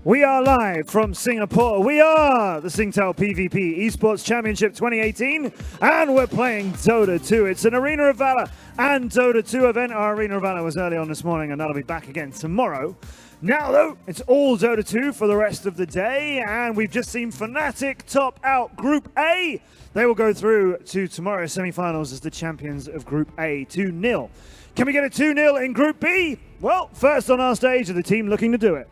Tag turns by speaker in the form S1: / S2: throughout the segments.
S1: We are live from Singapore. We are the Singtel PvP Esports Championship 2018, and we're playing Dota 2. It's an Arena of Valor and Dota 2 event. Our Arena of Valor was early on this morning, and that'll be back again tomorrow. Now, though, it's all Dota 2 for the rest of the day, and we've just seen Fnatic top out Group A. They will go through to tomorrow's semi-finals as the champions of Group A, 2-0. Can we get a 2-0 in Group B? Well, first on our stage are the team looking to do it.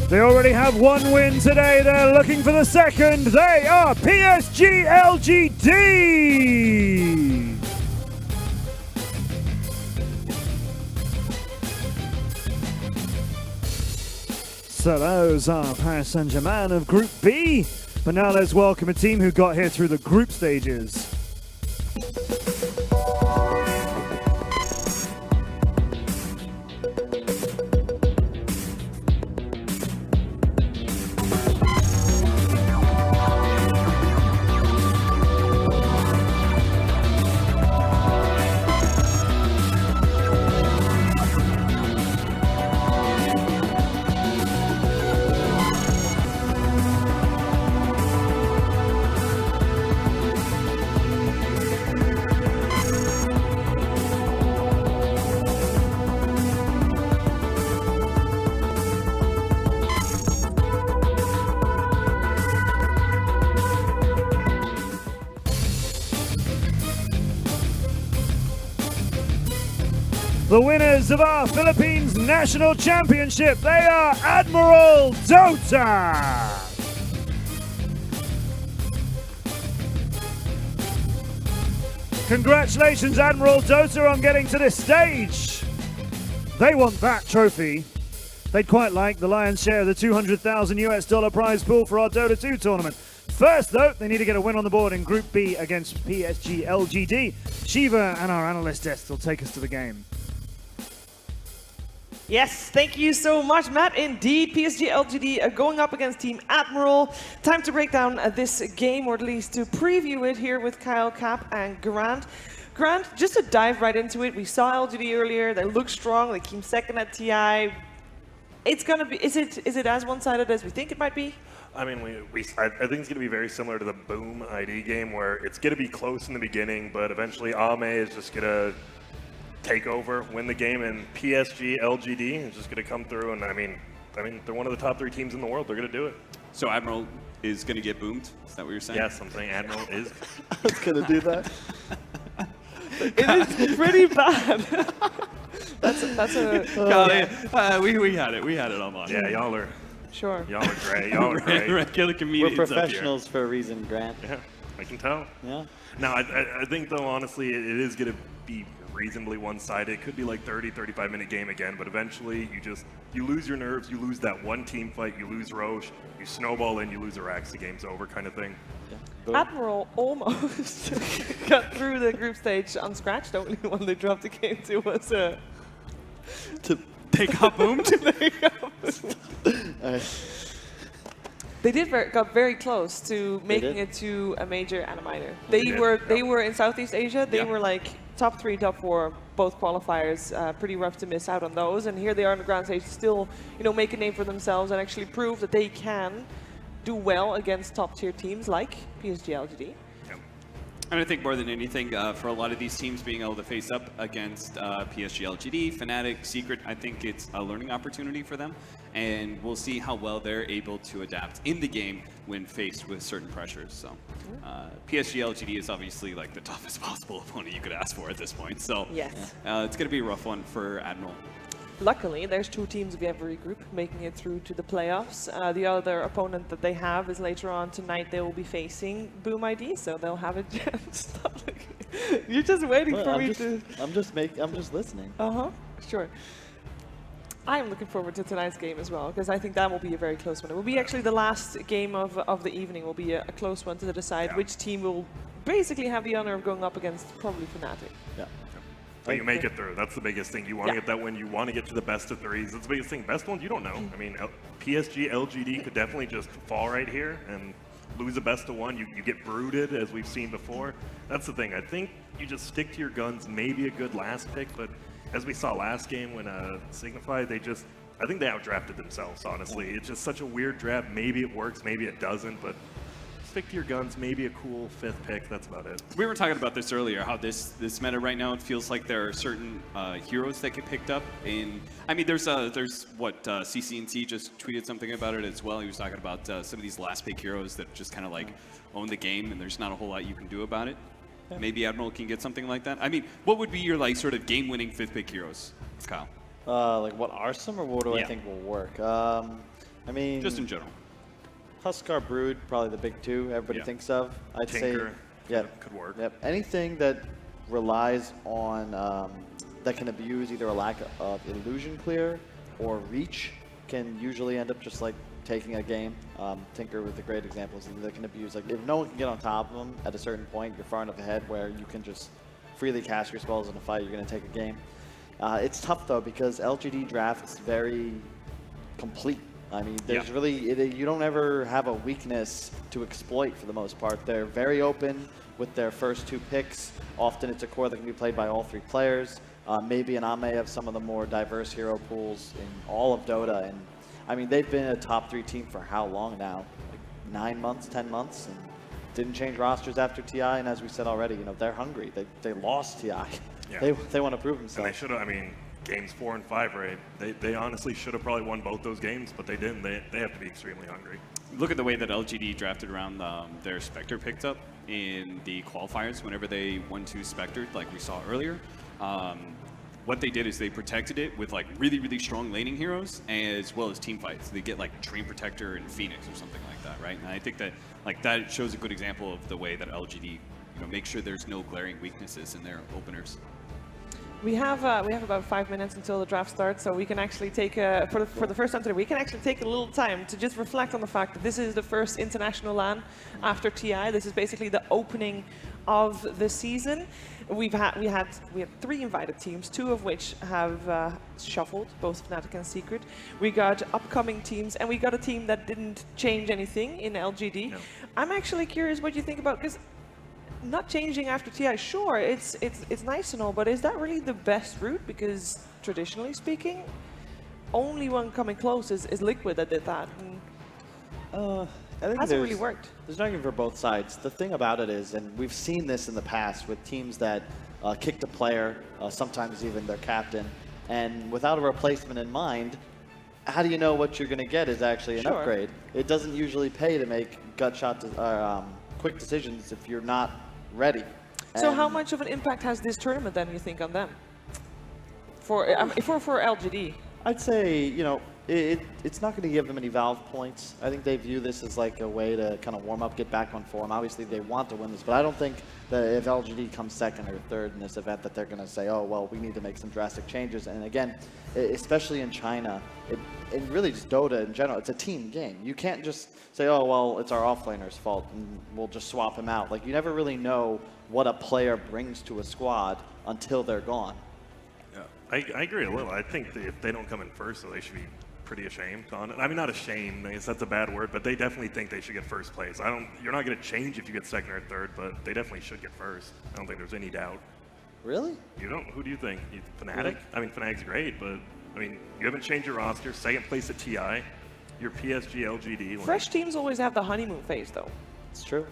S1: They already have one win today. They're looking for the second. They are PSG LGD. So those are Paris Saint-Germain of Group B. But now let's welcome a team who got here through the group stages. The winners of our Philippines National Championship, they are Admiral Dota! Congratulations, Admiral Dota, on getting to this stage. They want that trophy. They'd quite like the lion's share of the $200,000 prize pool for our Dota 2 tournament. First, though, they need to get a win on the board in Group B against PSG LGD. Shiva and our analyst desk will take us to the game.
S2: Yes, thank you so much, Matt. Indeed, PSG LGD are going up against Team Admiral. Time to break down this game, or at least to preview it here with Kyle, Cap, and Grant. Grant, just to dive right into it, we saw LGD earlier. They look strong. They came second at TI. It's gonna be. Is it as one-sided as we think it might be?
S3: I mean, I think it's going to be very similar to the Boom ID game, where it's going to be close in the beginning, but eventually Ame is just going to take over, win the game, and PSG LGD is just going to come through. And I mean, they're one of the top 3 teams in the world. They're going to do it.
S4: So Admiral is going to get boomed? Is that what you're saying?
S3: Yes, I'm saying Admiral is.
S5: I was going to do that.
S2: It is pretty bad. that's a.
S4: We had it. We had it online.
S3: Yeah, y'all are.
S2: Sure.
S3: Y'all are great. Y'all are great.
S4: Regular comedians.
S5: We're professionals for a reason, Grant.
S3: Yeah, I can tell.
S5: Yeah.
S3: Now, I think, though, honestly, it is going to be reasonably one-sided. It could be like 35-minute game again, but eventually you lose your nerves, you lose that one team fight, you lose Roche, you snowball in, you lose Arax, the game's over kind of thing.
S5: Yeah.
S2: Admiral almost got through the group stage unscratched. The only one they dropped the game to was
S4: They got boomed?
S2: They got very close to making it to a major Animiter. They were in Southeast Asia. They were like top 3, top 4, both qualifiers. Pretty rough to miss out on those. And here they are on the ground stage, still, make a name for themselves and actually prove that they can do well against top tier teams like PSG LGD.
S4: And I think more than anything, for a lot of these teams being able to face up against PSG, LGD, Fnatic, Secret, I think it's a learning opportunity for them. And we'll see how well they're able to adapt in the game when faced with certain pressures. So PSG, LGD is obviously like the toughest possible opponent you could ask for at this point. So
S2: Yes.
S4: it's going to be a rough one for Admiral.
S2: Luckily, there's 2 teams of every group making it through to the playoffs. The other opponent that they have is later on tonight. They will be facing Boom ID, so they'll have a chance. Stop looking. You're just waiting
S5: Well,
S2: for
S5: I'm
S2: me
S5: just,
S2: to.
S5: I'm just listening.
S2: Sure. I am looking forward to tonight's game as well, because I think that will be a very close one. It will be actually the last game of the evening. Will be a close one to decide which team will basically have the honor of going up against probably Fnatic.
S5: Yeah.
S3: But you make it through. That's the biggest thing. You want to get that win. You want to get to the best of 3s. That's the biggest thing. Best ones, you don't know. I mean, PSG, LGD could definitely just fall right here and lose a best of 1. You get brooded, as we've seen before. That's the thing. I think you just stick to your guns. Maybe a good last pick, but as we saw last game when Signify, I think they outdrafted themselves, honestly. It's just such a weird draft. Maybe it works, maybe it doesn't, but stick to your guns, maybe a cool 5th pick, that's about it.
S4: We were talking about this earlier, how this meta right now, it feels like there are certain heroes that get picked up in, I mean, there's what, CCNC just tweeted something about it as well. He was talking about some of these last pick heroes that just kind of like own the game and there's not a whole lot you can do about it. Yeah. Maybe Admiral can get something like that. I mean, what would be your like sort of game-winning 5th pick heroes, Kyle?
S5: Like what are some, or what do I think will work? I mean,
S4: just in general.
S5: Huskar, Brood, probably the big 2 everybody thinks of. I'd
S3: Tinker,
S5: say,
S3: could work.
S5: Yep. Anything that relies on that can abuse either a lack of illusion clear or reach can usually end up just like taking a game. Tinker with a great example is that can abuse, like if no one can get on top of them at a certain point, you're far enough ahead where you can just freely cast your spells in a fight, you're going to take a game. It's tough though because LGD drafts very complete. I mean, there's really, you don't ever have a weakness to exploit for the most part. They're very open with their first 2 picks. Often it's a core that can be played by all 3 players. Maybe an Ame have some of the more diverse hero pools in all of Dota. And I mean, they've been a top 3 team for how long now? Like 9 months, 10 months, and didn't change rosters after TI. And as we said already, you know, they're hungry. They lost TI. Yeah. They want to prove themselves.
S3: And they should have, I mean, games 4 and 5, right? They honestly should have probably won both those games, but they didn't. They have to be extremely hungry.
S4: Look at the way that LGD drafted around their Spectre picked up in the qualifiers whenever they 1-2 Spectre, like we saw earlier. What they did is they protected it with like really, really strong laning heroes as well as team fights. They get like Dream Protector and Phoenix or something like that, right? And I think that like that shows a good example of the way that LGD make sure there's no glaring weaknesses in their openers.
S2: We have about 5 minutes until the draft starts, so we can actually take for the first time today, we can actually take a little time to just reflect on the fact that this is the first international LAN after TI. This is basically the opening of the season. We had 3 invited teams, 2 of which have shuffled, both Fnatic and Secret. We got upcoming teams, and we got a team that didn't change anything in LGD. No. I'm actually curious what you think about, because not changing after TI, sure, it's nice and all, but is that really the best route? Because traditionally speaking, only one coming close is Liquid that did that. And
S5: I think
S2: hasn't really worked.
S5: There's an argument for both sides. The thing about it is, and we've seen this in the past with teams that kicked a player, sometimes even their captain, and without a replacement in mind, how do you know what you're going to get is actually an upgrade? It doesn't usually pay to make gut shot quick decisions if you're not ready.
S2: So how much of an impact has this tournament then, you think, on them? For LGD?
S5: I'd say, you know, it's not going to give them any Valve points. I think they view this as like a way to kind of warm up, get back on form. Obviously, they want to win this, but I don't think that if LGD comes second or third in this event that they're going to say, oh, well, we need to make some drastic changes. And again, especially in China, and really just Dota in general, it's a team game. You can't just say, oh, well, it's our offlaner's fault, and we'll just swap him out. Like, you never really know what a player brings to a squad until they're gone.
S3: Yeah, I agree a little. I think that if they don't come in first, so they should be pretty ashamed on it. I mean, not ashamed, I guess that's a bad word, but they definitely think they should get first place. You're not going to change if you get second or third, but they definitely should get first. I don't think there's any doubt.
S5: Really?
S3: You don't? Who do you think? Fnatic? Really? I mean, Fnatic's great, but I mean, you haven't changed your roster. Second place at TI. You're PSG, LGD.
S2: Fresh teams always have the honeymoon phase, though.
S5: It's true.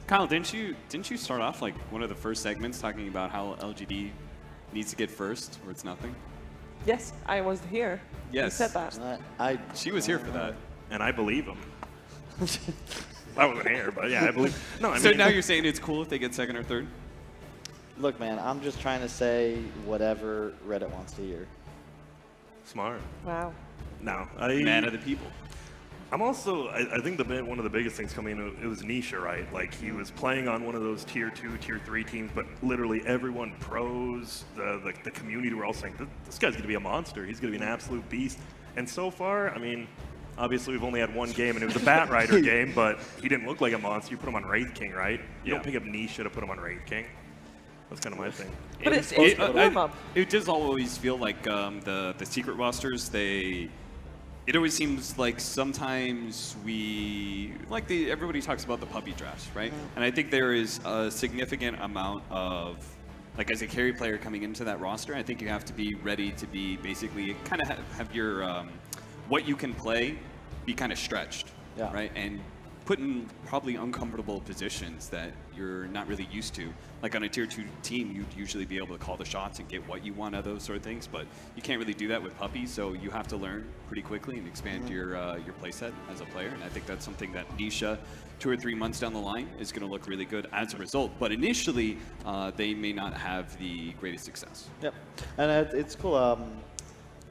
S4: Kyle, didn't you start off like one of the first segments talking about how LGD needs to get first, or it's nothing?
S2: Yes, I was here.
S4: Yes.
S2: You said that.
S4: She was here for that.
S3: And I believe him. I wasn't here, but yeah, I believe. No, I
S4: So
S3: mean,
S4: now you're saying it's cool if they get second or third?
S5: Look, man, I'm just trying to say whatever Reddit wants to hear.
S3: smart.
S2: Wow.
S3: No,
S4: Man of the people.
S3: I'm also, I think one of the biggest things coming in, it was Nisha, right? Like, he was playing on one of those tier 2, tier 3 teams, but literally everyone, pros, the community were all saying, this guy's going to be a monster. He's going to be an absolute beast. And so far, I mean, obviously we've only had one game, and it was a Bat Rider game, but he didn't look like a monster. You put him on Wraith King, right? You don't pick up Nisha to put him on Wraith King. That's kind of my thing.
S2: But it's a warm-up.
S4: It does always feel like the secret rosters, it always seems like sometimes everybody talks about the puppy drafts, right? And I think there is a significant amount of, like, as a carry player coming into that roster, I think you have to be ready to be basically kind of have your, what you can play be kind of stretched, right? And put in probably uncomfortable positions that you're not really used to. Like on a tier 2 team, you'd usually be able to call the shots and get what you want out of those sort of things, but you can't really do that with puppies, so you have to learn pretty quickly and expand your play set as a player, and I think that's something that Nisha, 2 or 3 months down the line, is going to look really good as a result, but initially, they may not have the greatest success.
S5: Yep, and it's cool.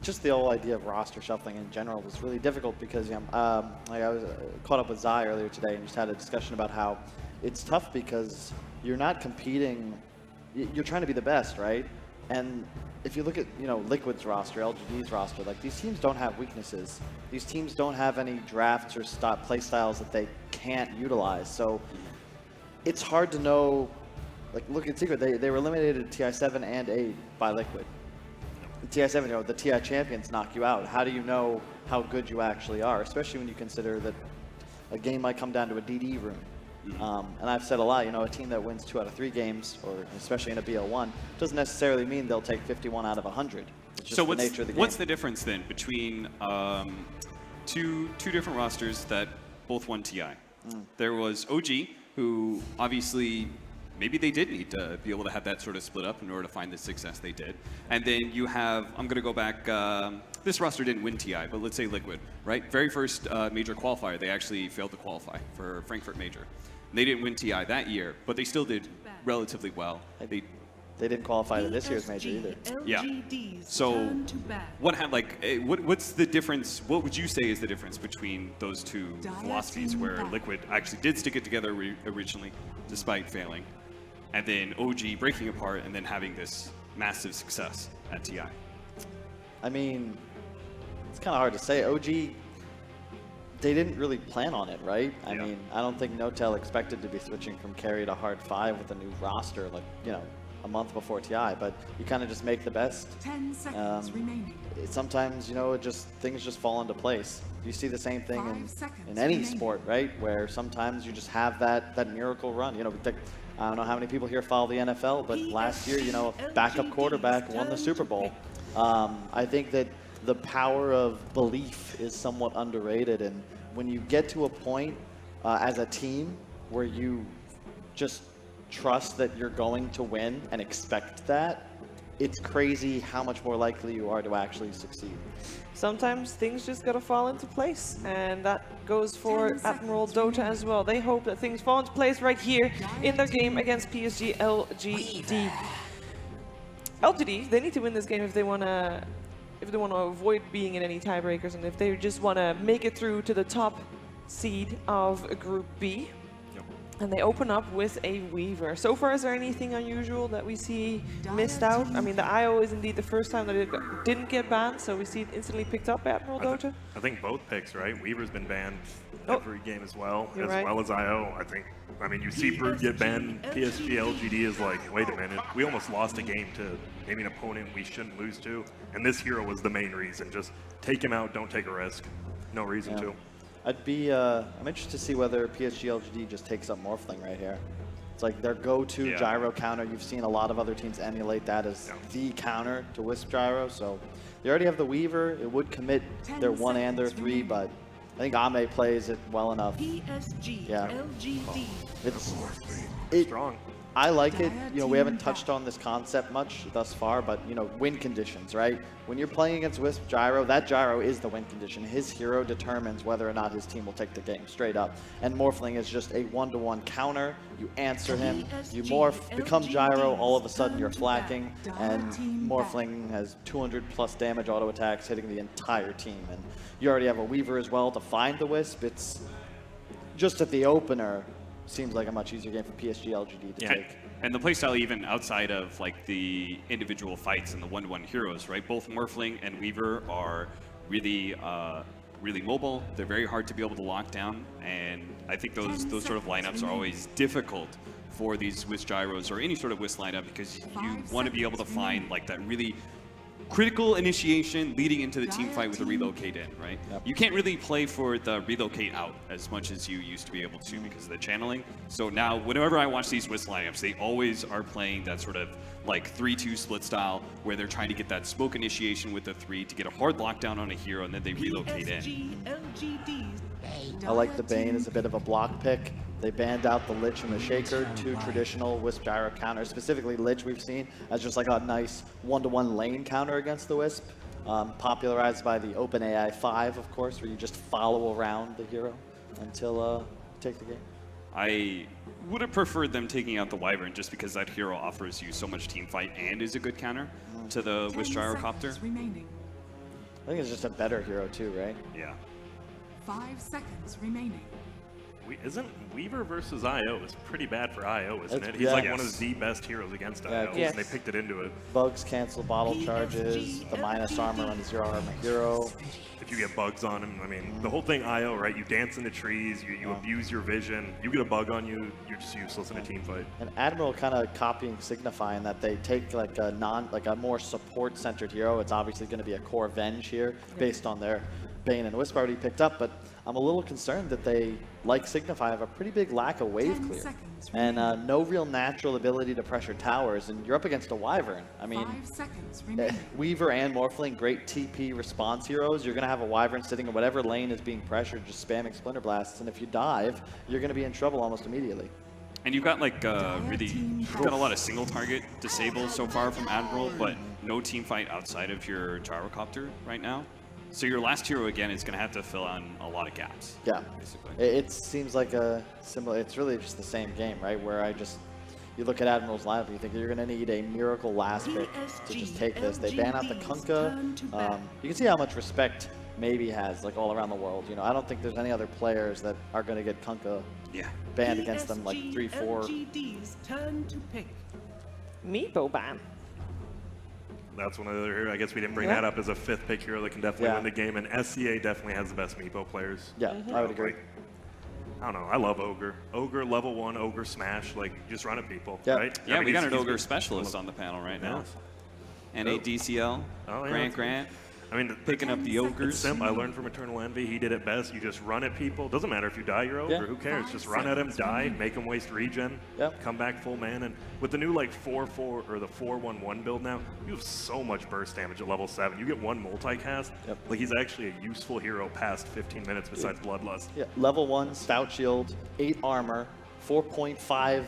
S5: Just the whole idea of roster shuffling in general was really difficult because like I was caught up with Zai earlier today and just had a discussion about how it's tough because you're not competing, you're trying to be the best, right? And if you look at Liquid's roster, LGD's roster, like these teams don't have weaknesses. These teams don't have any drafts or play styles that they can't utilize. So it's hard to know. Like look at Secret, they were eliminated TI7 and 8 by Liquid. TI7, the TI champions knock you out. How do you know how good you actually are, especially when you consider that a game might come down to a DD room? And I've said a lot, a team that wins 2 out of 3 games, or especially in a BO1, doesn't necessarily mean they'll take 51 out of 100. It's just the nature of the game.
S4: What's the difference then between two different rosters that both won TI? There was OG, who obviously maybe they did need to be able to have that sort of split up in order to find the success they did. And then you have, I'm going to go back, this roster didn't win TI, but let's say Liquid, right? Very first major qualifier, they actually failed to qualify for Frankfurt Major. And they didn't win TI that year, but they still did relatively well.
S5: They didn't qualify to this year's major either.
S4: Yeah. So what's the difference? What would you say is the difference between those two philosophies where Liquid actually did stick it together originally, despite failing, and then OG breaking apart and then having this massive success at TI?
S5: I mean, it's kind of hard to say. OG, they didn't really plan on it, right? I mean, I don't think Notel expected to be switching from carry to hard 5 with a new roster, like, a month before TI, but you kind of just make the best.
S6: 10 seconds remaining.
S5: Sometimes, things just fall into place. You see the same thing in any sport, right? Where sometimes you just have that miracle run. I don't know how many people here follow the NFL, but last year, a backup quarterback won the Super Bowl. I think that the power of belief is somewhat underrated, and when you get to a point as a team where you just trust that you're going to win and expect that, it's crazy how much more likely you are to actually succeed.
S2: Sometimes things just gotta fall into place, and that goes for Admiral Dota as well. They hope that things fall into place right here in their game against PSG LGD. LGD, they need to win this game if they wanna avoid being in any tiebreakers, and if they just wanna make it through to the top seed of Group B. And they open up with a Weaver. So far, is there anything unusual that we see missed out? I mean, the IO is indeed the first time that it didn't get banned, so we see it instantly picked up by Admiral Dota.
S3: I think both picks, right? Weaver's been banned every game as well,
S2: right.
S3: well as IO. I mean, you see Brute get banned, PSG LGD is like, wait a minute, we almost lost a game to maybe an opponent we shouldn't lose to, and this hero was the main reason. Just take him out, don't take a risk. No reason to.
S5: I'm interested to see whether PSG LGD just takes up Morphling right here. It's like their go-to gyro counter. You've seen a lot of other teams emulate that as the counter to Wisp gyro. So they already have the Weaver. It would commit their 1 and their 3, but I think Ame plays it well enough.
S6: PSG,
S5: Yeah.
S6: LGD.
S5: It's
S3: Strong.
S5: I like it. You know, we haven't touched on this concept much thus far, but you know, win conditions, right? When you're playing against Wisp Gyro, that Gyro is the win condition. His hero determines whether or not his team will take the game straight up. And Morphling is just a one-to-one counter. You answer him, you morph, become Gyro, all of a sudden you're flacking, and Morphling has 200 plus damage auto attacks hitting the entire team. And you already have a Weaver as well to find the Wisp. It's just at the opener. Seems like a much easier game for PSG LGD to take.
S4: And the playstyle even outside of like the individual fights and the one-to-one heroes, right? Both Morphling and Weaver are really, really mobile. They're very hard to be able to lock down, and I think those sort of lineups are always difficult for these Wisp Gyros or any sort of Wisp lineup because you want to be able to find like that really critical initiation leading into the team fight with the relocate in, right?
S5: Yep.
S4: You can't really play for the relocate out as much as you used to be able to because of the channeling. So now, whenever I watch these Wisp lineups, they always are playing that sort of like 3-2 split style where they're trying to get that smoke initiation with the 3 to get a hard lockdown on a hero and then they relocate in.
S5: I like the Bane as a bit of a block pick. They banned out the Lich and the Shaker, 2 traditional Wisp Gyro counters. Specifically, Lich we've seen as just like a nice one-to-one lane counter against the Wisp. Popularized by the OpenAI 5, of course, where you just follow around the hero until you take the game.
S4: I would have preferred them taking out the Wyvern just because that hero offers you so much team fight and is a good counter to the Wisp Gyrocopter.
S6: Remaining.
S5: I think it's just a better hero too, right?
S4: Yeah.
S6: 5 seconds remaining.
S3: Isn't Weaver versus IO is pretty bad for IO, isn't it? He's
S5: Yeah.
S3: like one of the best heroes against IO,
S2: Yes.
S3: and they picked it into it.
S5: Bugs cancel bottle charges, the minus armor on the 0 armor hero.
S3: If you get bugs on him, I mean, the whole thing IO, right? You dance in the trees, you abuse your vision, you get a bug on you, you're just useless in a team fight.
S5: And Admiral kind of copying Signify in that they take like a more support-centered hero. It's obviously going to be a core Venge here based on their Bane and Wisp already picked up, but I'm a little concerned that they, like Signify, have a pretty big lack of wave
S6: 10
S5: clear.
S6: seconds
S5: And
S6: remaining.
S5: no real natural ability to pressure towers, and you're up against a Wyvern. I mean,
S6: 5 seconds remaining.
S5: Weaver and Morphling, great TP response heroes. You're going to have a Wyvern sitting in whatever lane is being pressured, just spamming Splinter Blasts, and if you dive, you're going to be in trouble almost immediately.
S4: And you've got like you've got a lot of single target disable so far from Admiral, but no team fight outside of your Gyrocopter right now. So your last hero again is going to have to fill in a lot of gaps.
S5: Yeah,
S4: basically.
S5: it seems like a similar, it's really just the same game, right? Where you look at Admiral's lineup and you think you're going to need a miracle last pick to just take this. They ban out the Kunkka. You can see how much respect Maybe has, like, all around the world. You know, I don't think there's any other players that are going to get Kunkka banned against them like 3-4.
S6: LGD's turn to pick.
S2: Meepo ban.
S3: That's one of the other heroes. I guess we didn't bring that up as a fifth pick hero that can definitely win the game. And SCA definitely has the best Meepo players.
S5: Yeah, I would agree.
S3: I don't know. I love Ogre. Ogre level 1, Ogre smash. Like, just run at people,
S5: Yeah.
S3: right?
S4: Yeah,
S3: I mean,
S4: we got
S3: he's
S4: an Ogre
S3: good.
S4: specialist on the panel right now.
S3: Yes.
S4: And a DCL,
S3: Oh, yeah, that's
S4: Grant.
S3: I mean,
S4: Picking up the
S3: it's
S4: Ogres.
S3: simple. I learned from Eternal Envy. He did it best. You just run at people. Doesn't matter if you die, you're Ogre.
S5: Yeah.
S3: Who cares? Just run at him, die, make him waste regen, come back full man. And with the new like 4-4 or the 4-1-1 build now, you have so much burst damage at level 7. You get one multicast. Like, he's actually a useful hero past 15 minutes besides Bloodlust.
S5: Yeah, level 1, stout shield, 8 armor, 4.5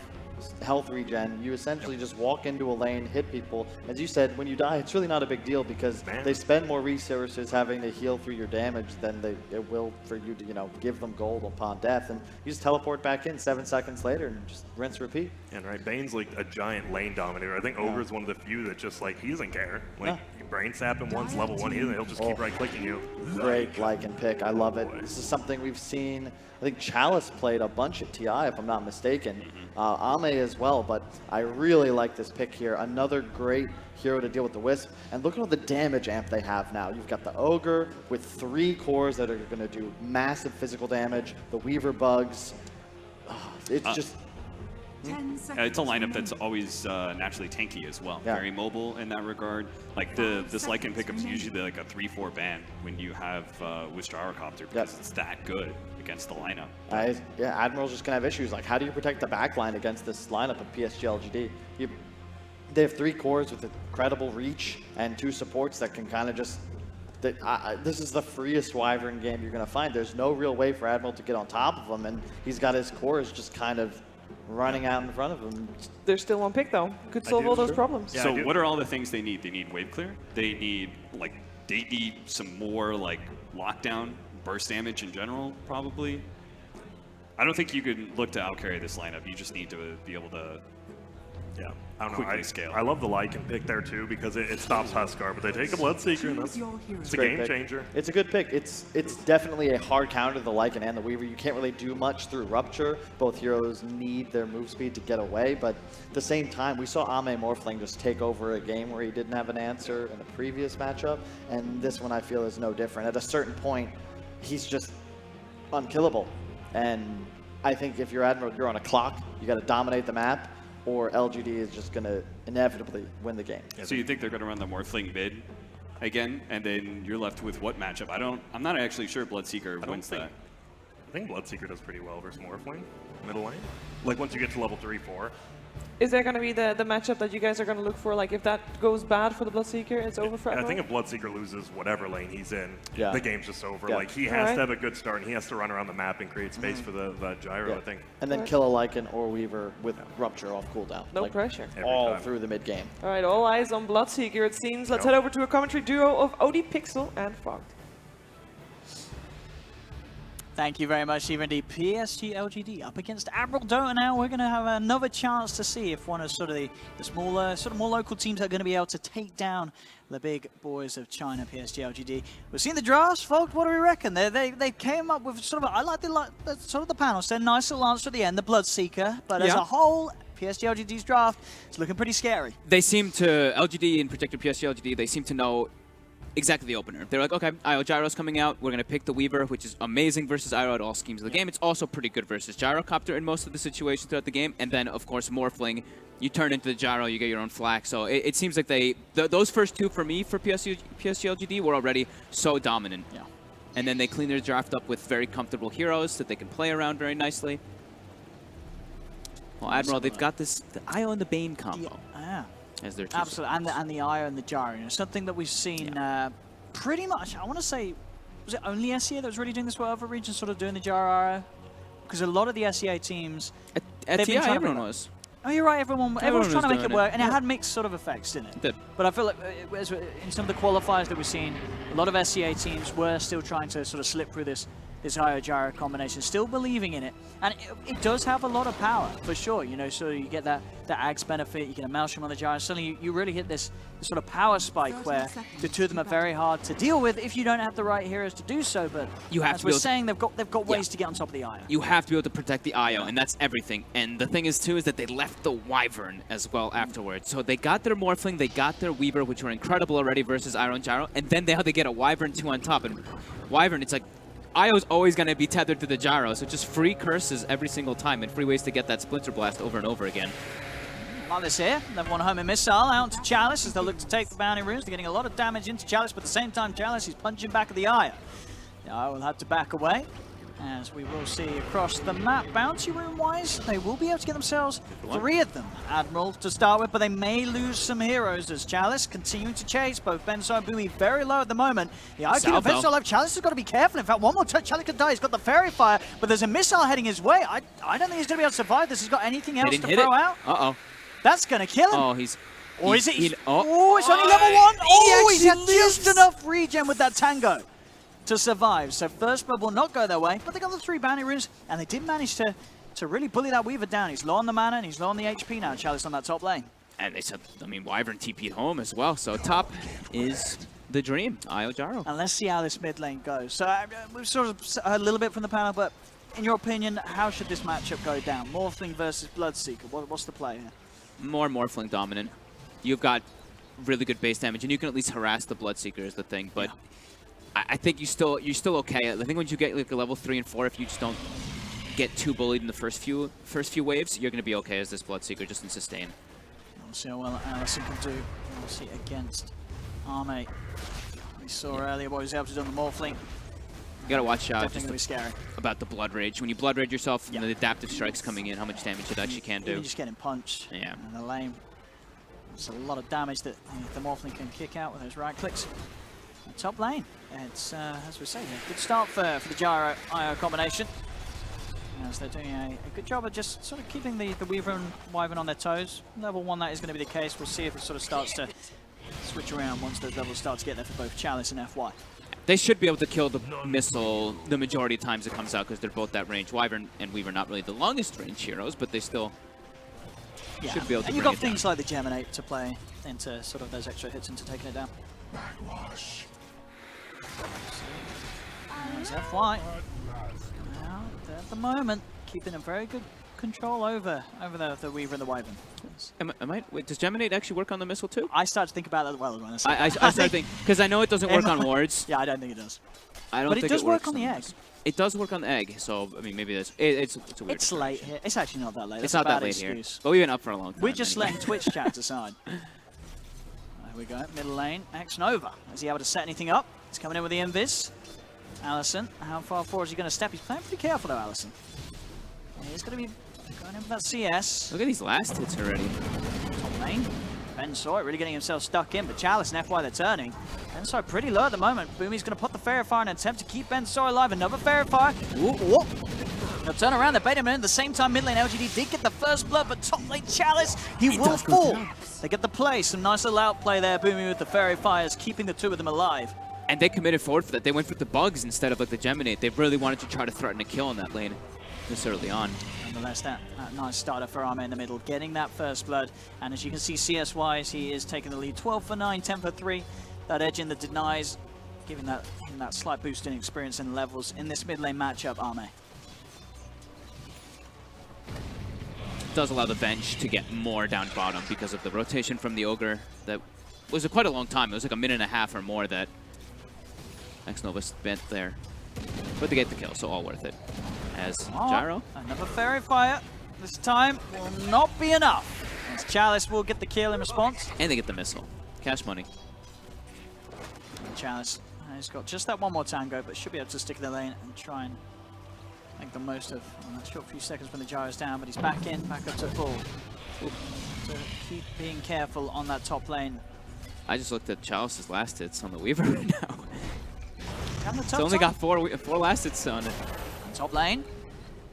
S5: health regen. You essentially just walk into a lane, hit people. As you said, when you die, it's really not a big deal because they spend more resources having to heal through your damage than it will for you to, you know, give them gold upon death. And you just teleport back in 7 seconds later and just rinse, repeat.
S3: And right, Bane's like a giant lane dominator. I think Ogre's one of the few that just like, he doesn't care. Like, you brain sap him once, level 1, he'll just keep right clicking you.
S5: Great like and pick. I love it. This is something we've seen. I think Chalice played a bunch at TI, if I'm not mistaken. Ame as well, but I really like this pick here. Another great hero to deal with the Wisp. And look at all the damage amp they have now. You've got the Ogre with 3 cores that are going to do massive physical damage. The Weaver bugs. It's just...
S6: 10 seconds
S4: It's a lineup that's
S6: remaining.
S4: always naturally tanky as well.
S5: Yeah.
S4: Very mobile in that regard. Like this Lycan pickup's usually like a 3-4 ban when you have with Gyrocopter because it's that good against the lineup.
S5: Yeah, Admiral's just going to have issues. Like, how do you protect the backline against this lineup of PSG LGD? They have 3 cores with incredible reach and 2 supports that can kind of just this is the freest Wyvern game you're going to find. There's no real way for Admiral to get on top of him, and he's got his cores just kind of running out in front of him.
S2: There's still one pick though. Could solve all those problems.
S3: Yeah,
S4: So what are all the things they need? They need wave clear. They need some more like lockdown, burst damage in general, probably. I don't think you could look to outcarry this lineup. You just need to be able to
S3: I don't
S4: quickly
S3: know.
S4: scale.
S3: I love the Lycan pick there too because it stops Huskar, but they take a Bloodseeker and that's
S6: Your hero.
S3: it's a
S5: Great
S3: game
S5: pick.
S3: changer.
S5: It's a good pick. It's definitely a hard counter to the Lycan and the Weaver. You can't really do much through Rupture. Both heroes need their move speed to get away, but at the same time, we saw Ame Morphling just take over a game where he didn't have an answer in the previous matchup, and this one I feel is no different. At a certain point, he's just unkillable, and I think if you're Admiral, you're on a clock. You got to dominate the map, or LGD is just going to inevitably win the game.
S4: So you think they're going to run the Morphling mid again, and then you're left with what matchup? I'm not actually sure Bloodseeker wins that.
S3: I think Bloodseeker does pretty well versus Morphling, middle lane. Like once you get to level 3, 4.
S2: Is that going to be the matchup that you guys are going to look for? Like if that goes bad for the Bloodseeker, it's over for
S3: I
S2: Admiral?
S3: think if Bloodseeker loses whatever lane he's in,
S5: Yeah.
S3: the game's just over.
S5: Yeah.
S3: Like he has
S2: Alright.
S3: to have a good start and he has to run around the map and create space for the gyro,
S5: Yeah.
S3: I think.
S5: And then kill a Lycan or Weaver with Rupture off cooldown.
S2: No
S5: like,
S2: pressure.
S3: Every
S5: all
S3: time.
S5: through the mid game.
S2: All right, all eyes on Bloodseeker, it seems. Let's
S3: Yep.
S2: head over to a commentary duo of OD Pixel and Fogged.
S7: Thank you very much, Stephen D. PSG LGD up against Admiral Dota now. We're going to have another chance to see if one of sort of the smaller, sort of more local teams are going to be able to take down the big boys of China, PSG LGD. We've seen the drafts, folks. What do we reckon? They came up with sort of, I like the sort of the panels. They're nice little answer at the end, the Bloodseeker. But as
S8: Yeah.
S7: a whole, PSG LGD's draft is looking pretty scary.
S8: They seem to, LGD in particular, PSG LGD, they seem to know exactly the opener. They're like, okay, IO Gyro's coming out. We're going to pick the Weaver, which is amazing versus IO at all schemes of the game. It's also pretty good versus Gyrocopter in most of the situations throughout the game. And then, of course, Morphling, you turn into the Gyro, you get your own flag. So it seems like those first two for me, for PSG LGD, were already so dominant.
S7: Yeah.
S8: And then they clean their draft up with very comfortable heroes that they can play around very nicely. Well, Admiral, they've got this, the IO and the Bane combo as their two
S7: Absolutely,
S8: supports.
S7: and the Io and the Gyro. You know, something that we've seen pretty much, I want to say, was it only SEA that was really doing this well over regions, sort of doing the Gyro Io? Because a lot of the SEA teams...
S8: At
S7: they've been
S8: TI,
S7: trying to
S8: everyone
S7: bring-
S8: was.
S7: Oh, you're right, everyone was
S8: was
S7: trying to make it
S8: doing
S7: work,
S8: it.
S7: and it had mixed sort of effects, didn't it?
S8: It did.
S7: But I feel like in some of the qualifiers that we've seen, a lot of SEA teams were still trying to sort of slip through this Io Gyro combination, still believing in it. And it does have a lot of power, for sure, you know, so you get that Ags benefit, you get a Maelstrom on the Gyro, suddenly you really hit this sort of power spike
S6: 30
S7: where
S6: seconds
S7: the two of them are
S6: to
S7: very
S6: battle.
S7: hard to deal with if you don't have the right heroes to do so, but
S8: You have
S7: as
S8: to
S7: we're
S8: be able to-
S7: saying, they've got ways to get on top of the Io.
S8: You have to be able to protect the IO, and that's everything. And the thing is, too, is that they left the Wyvern as well afterwards. So they got their Morphling, they got their Weaver, which were incredible already versus Iron Gyro, and then they get a Wyvern 2 on top. And Wyvern, it's like, IO's always going to be tethered to the Gyro, so just free curses every single time and free ways to get that Splinter Blast over and over again.
S7: Like this here, they've won a homing missile out to Chalice as they look to take the bounty runes. They're getting a lot of damage into Chalice, but at the same time, Chalice is punching back at the Io. The Io will have to back away, as we will see across the map. Bounty rune-wise, they will be able to get themselves 3 of them, Admiral, to start with, but they may lose some heroes as Chalice continuing to chase both Benzo and Boomy very low at the moment. The Io keeping
S8: Salvo.
S7: Benzo alive. Chalice has got to be careful. In fact, one more touch, Chalice could die. He's got the Fairy Fire, but there's a missile heading his way. I don't think he's going to be able to survive this. He's got anything
S8: They
S7: else
S8: didn't
S7: to
S8: hit
S7: throw
S8: it.
S7: out.
S8: Uh-oh.
S7: That's going to kill him.
S8: Oh, he's...
S7: Or is it?
S8: oh,
S7: It's only level 1. Oh, he's had
S8: actually
S7: just
S8: lives.
S7: enough regen with that Tango to survive. So first blood will not go their way, but they got the 3 bounty runes, and they did manage to really bully that Weaver down. He's low on the mana, and he's low on the HP now. Chalice on that top lane.
S8: And they said, I mean, Wyvern TP'd home as well, so top is the dream, IO Gyro.
S7: And let's see how this mid lane goes. So we've sort of heard a little bit from the panel, but in your opinion, how should this matchup go down? Morphling versus Bloodseeker. What's the play here?
S8: More Morphling dominant. You've got really good base damage, and you can at least harass the Bloodseeker is the thing, but I think you're still okay. I think once you get like a level 3 and 4, if you just don't get too bullied in the first few waves, you're going to be okay as this Bloodseeker just in sustain.
S7: We'll see how well Allison can do. We'll see against Arme. We saw earlier what he was able to do on the Morphling.
S8: You got to watch out
S7: Definitely
S8: just
S7: going to be scary.
S8: about the Blood Rage. When you Blood Rage yourself, and the adaptive strikes coming in, how much damage it actually can do.
S7: Even just getting punched
S8: Yeah.
S7: in the lane. It's a lot of damage that the Morphling can kick out with those right clicks. top lane. It's, as we say, a good start for the Gyro-IO combination. As they're doing a good job of just sort of keeping the Weaver and Wyvern on their toes. Level 1, that is going to be the case. We'll see if it sort of starts to switch around once those levels start to get there for both Chalice and FY.
S8: They should be able to kill the missile the majority of times it comes out because they're both that range. Wyvern and Weaver not really the longest range heroes, but they still should be able to
S7: and you've
S8: bring
S7: got
S8: it
S7: things
S8: down.
S7: like the Geminate to play into sort of those extra hits into taking it down. There's FY. Now, at the moment, keeping a very good control over the Weaver and the Wyvern.
S8: Wait, does Geminate actually work on the missile too?
S7: I started to think about that as well.
S8: I started to think, because I know it doesn't work on wards.
S7: Yeah, I don't think it does.
S8: I don't
S7: But
S8: think
S7: it does work
S8: works
S7: on the egg.
S8: It does work on the egg, so I mean maybe it's a weird.
S7: It's late here. It's actually not that late.
S8: It's
S7: That's
S8: not
S7: a bad
S8: that late here.
S7: excuse.
S8: But we've been up for a long time.
S7: We're just
S8: anyway.
S7: letting Twitch chat aside. There we go, middle lane, X-Nova. Is he able to set anything up? He's coming in with the invis. Allison, how far forward is he going to step? He's playing pretty careful though, Allison. He's going to be going in for that CS.
S8: Look at these last hits already.
S7: Top lane. Bensoy really getting himself stuck in, but Chalice and FY they're turning. Bensoy pretty low at the moment. Boomy's going to put the Fairy Fire in an attempt to keep Bensoy alive. Another Fairy Fire. They'll turn around, they bait him in. At the same time, mid lane LGD did get the first blood, but top lane Chalice, he will fall. They get the play. Some nice little outplay there. Boomy with the Fairy Fires, keeping the two of them alive.
S8: And they committed forward for that. They went for the bugs instead of like the Geminate. They really wanted to try to threaten a kill in that lane this early on.
S7: Nonetheless, that nice starter for Arme in the middle, getting that first blood. And as you can see, CS-wise, he is taking the lead. 12 for 9, 10 for 3. That edge in the denies, giving that slight boost in experience and levels in this mid lane matchup, Arme.
S8: Does allow the bench to get more down bottom because of the rotation from the Ogre. That was quite a long time. It was like a minute and a half or more that X-Nova spent there. But they get the kill, so all worth it. As Gyro.
S7: Another Fairy Fire. This time will not be enough. As Chalice will get the kill in response.
S8: And they get the missile. Cash money.
S7: And Chalice has got just that one more tango, but should be able to stick in the lane and try and make the most of that short few seconds when the Gyro's down, but he's back in, back up to full. So keep being careful on that top lane.
S8: I just looked at Chalice's last hits on the Weaver right now.
S7: It's
S8: only got four last hits on it.
S7: Top lane,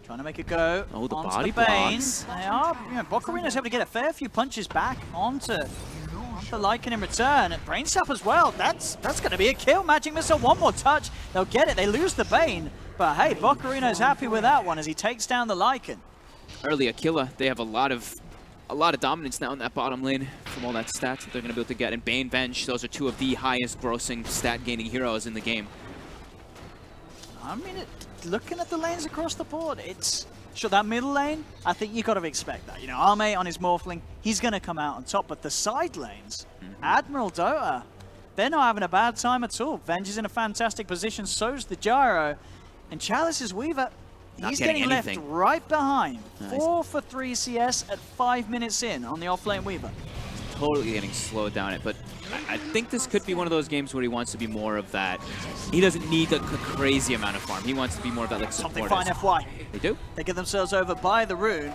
S7: trying to make it go.
S8: Oh, the
S7: onto
S8: body
S7: the Bane.
S8: blocks.
S7: They are, Bocarina's able to get a fair few punches back onto Lycan in return. And Brain Sap as well. That's going to be a kill. Magic Missile, one more touch. They'll get it. They lose the Bane. But hey, Bocarina's happy with that one as he takes down the Lycan.
S8: Early Aquila, they have a lot of dominance now in that bottom lane from all that stats that they're going to be able to get. And Bane, Venge, those are two of the highest grossing stat gaining heroes in the game.
S7: I mean, looking at the lanes across the board, it's... Sure, that middle lane, I think you got to expect that. You know, Arme on his Morphling, he's going to come out on top. But the side lanes, Admiral, Dota, they're not having a bad time at all. Venge is in a fantastic position, so's the Gyro. And Chalice's Weaver, he's getting left right behind. Nice. 4 for 3 CS at 5 minutes in on the off-lane Weaver.
S8: Totally getting slowed down but I think this could be one of those games where he wants to be more of that. He doesn't need a crazy amount of farm. He wants to be more of that like support.
S7: Something fine FY.
S8: They do.
S7: They get themselves over by the rune.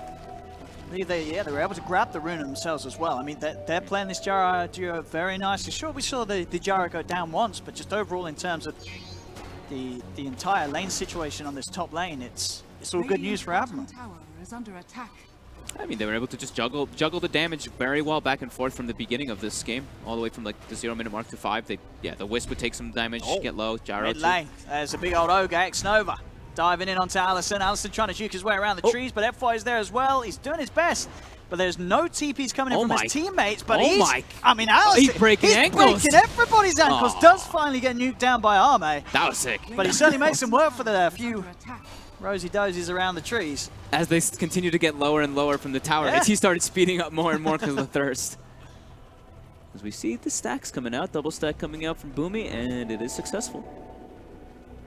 S7: They were able to grab the rune themselves as well. I mean, they're playing this Gyro duo very nicely. Sure, we saw the Gyro go down once, but just overall in terms of the entire lane situation on this top lane, it's all good news for Admiral.
S6: Tower is under attack.
S8: I mean, they were able to just juggle the damage very well back and forth from the beginning of this game, all the way from like the 0-minute mark to 5. The Wisp would take some damage, get low. Gyro
S7: mid lane. There's a big old Ogre, X-Nova, diving in onto Allison. Allison trying to juke his way around the trees, but FY is there as well. He's doing his best. But there's no TPs coming in from his teammates. But I mean, Allison,
S8: he's breaking ankles.
S7: Breaking everybody's ankles. Does finally get nuked down by Arme.
S8: That was sick.
S7: But he certainly makes some work for the few rosy dozies around the trees.
S8: As they continue to get lower and lower from the tower, as he started speeding up more and more because of the thirst. As we see the stacks coming out, double stack coming out from Boomy, and it is successful.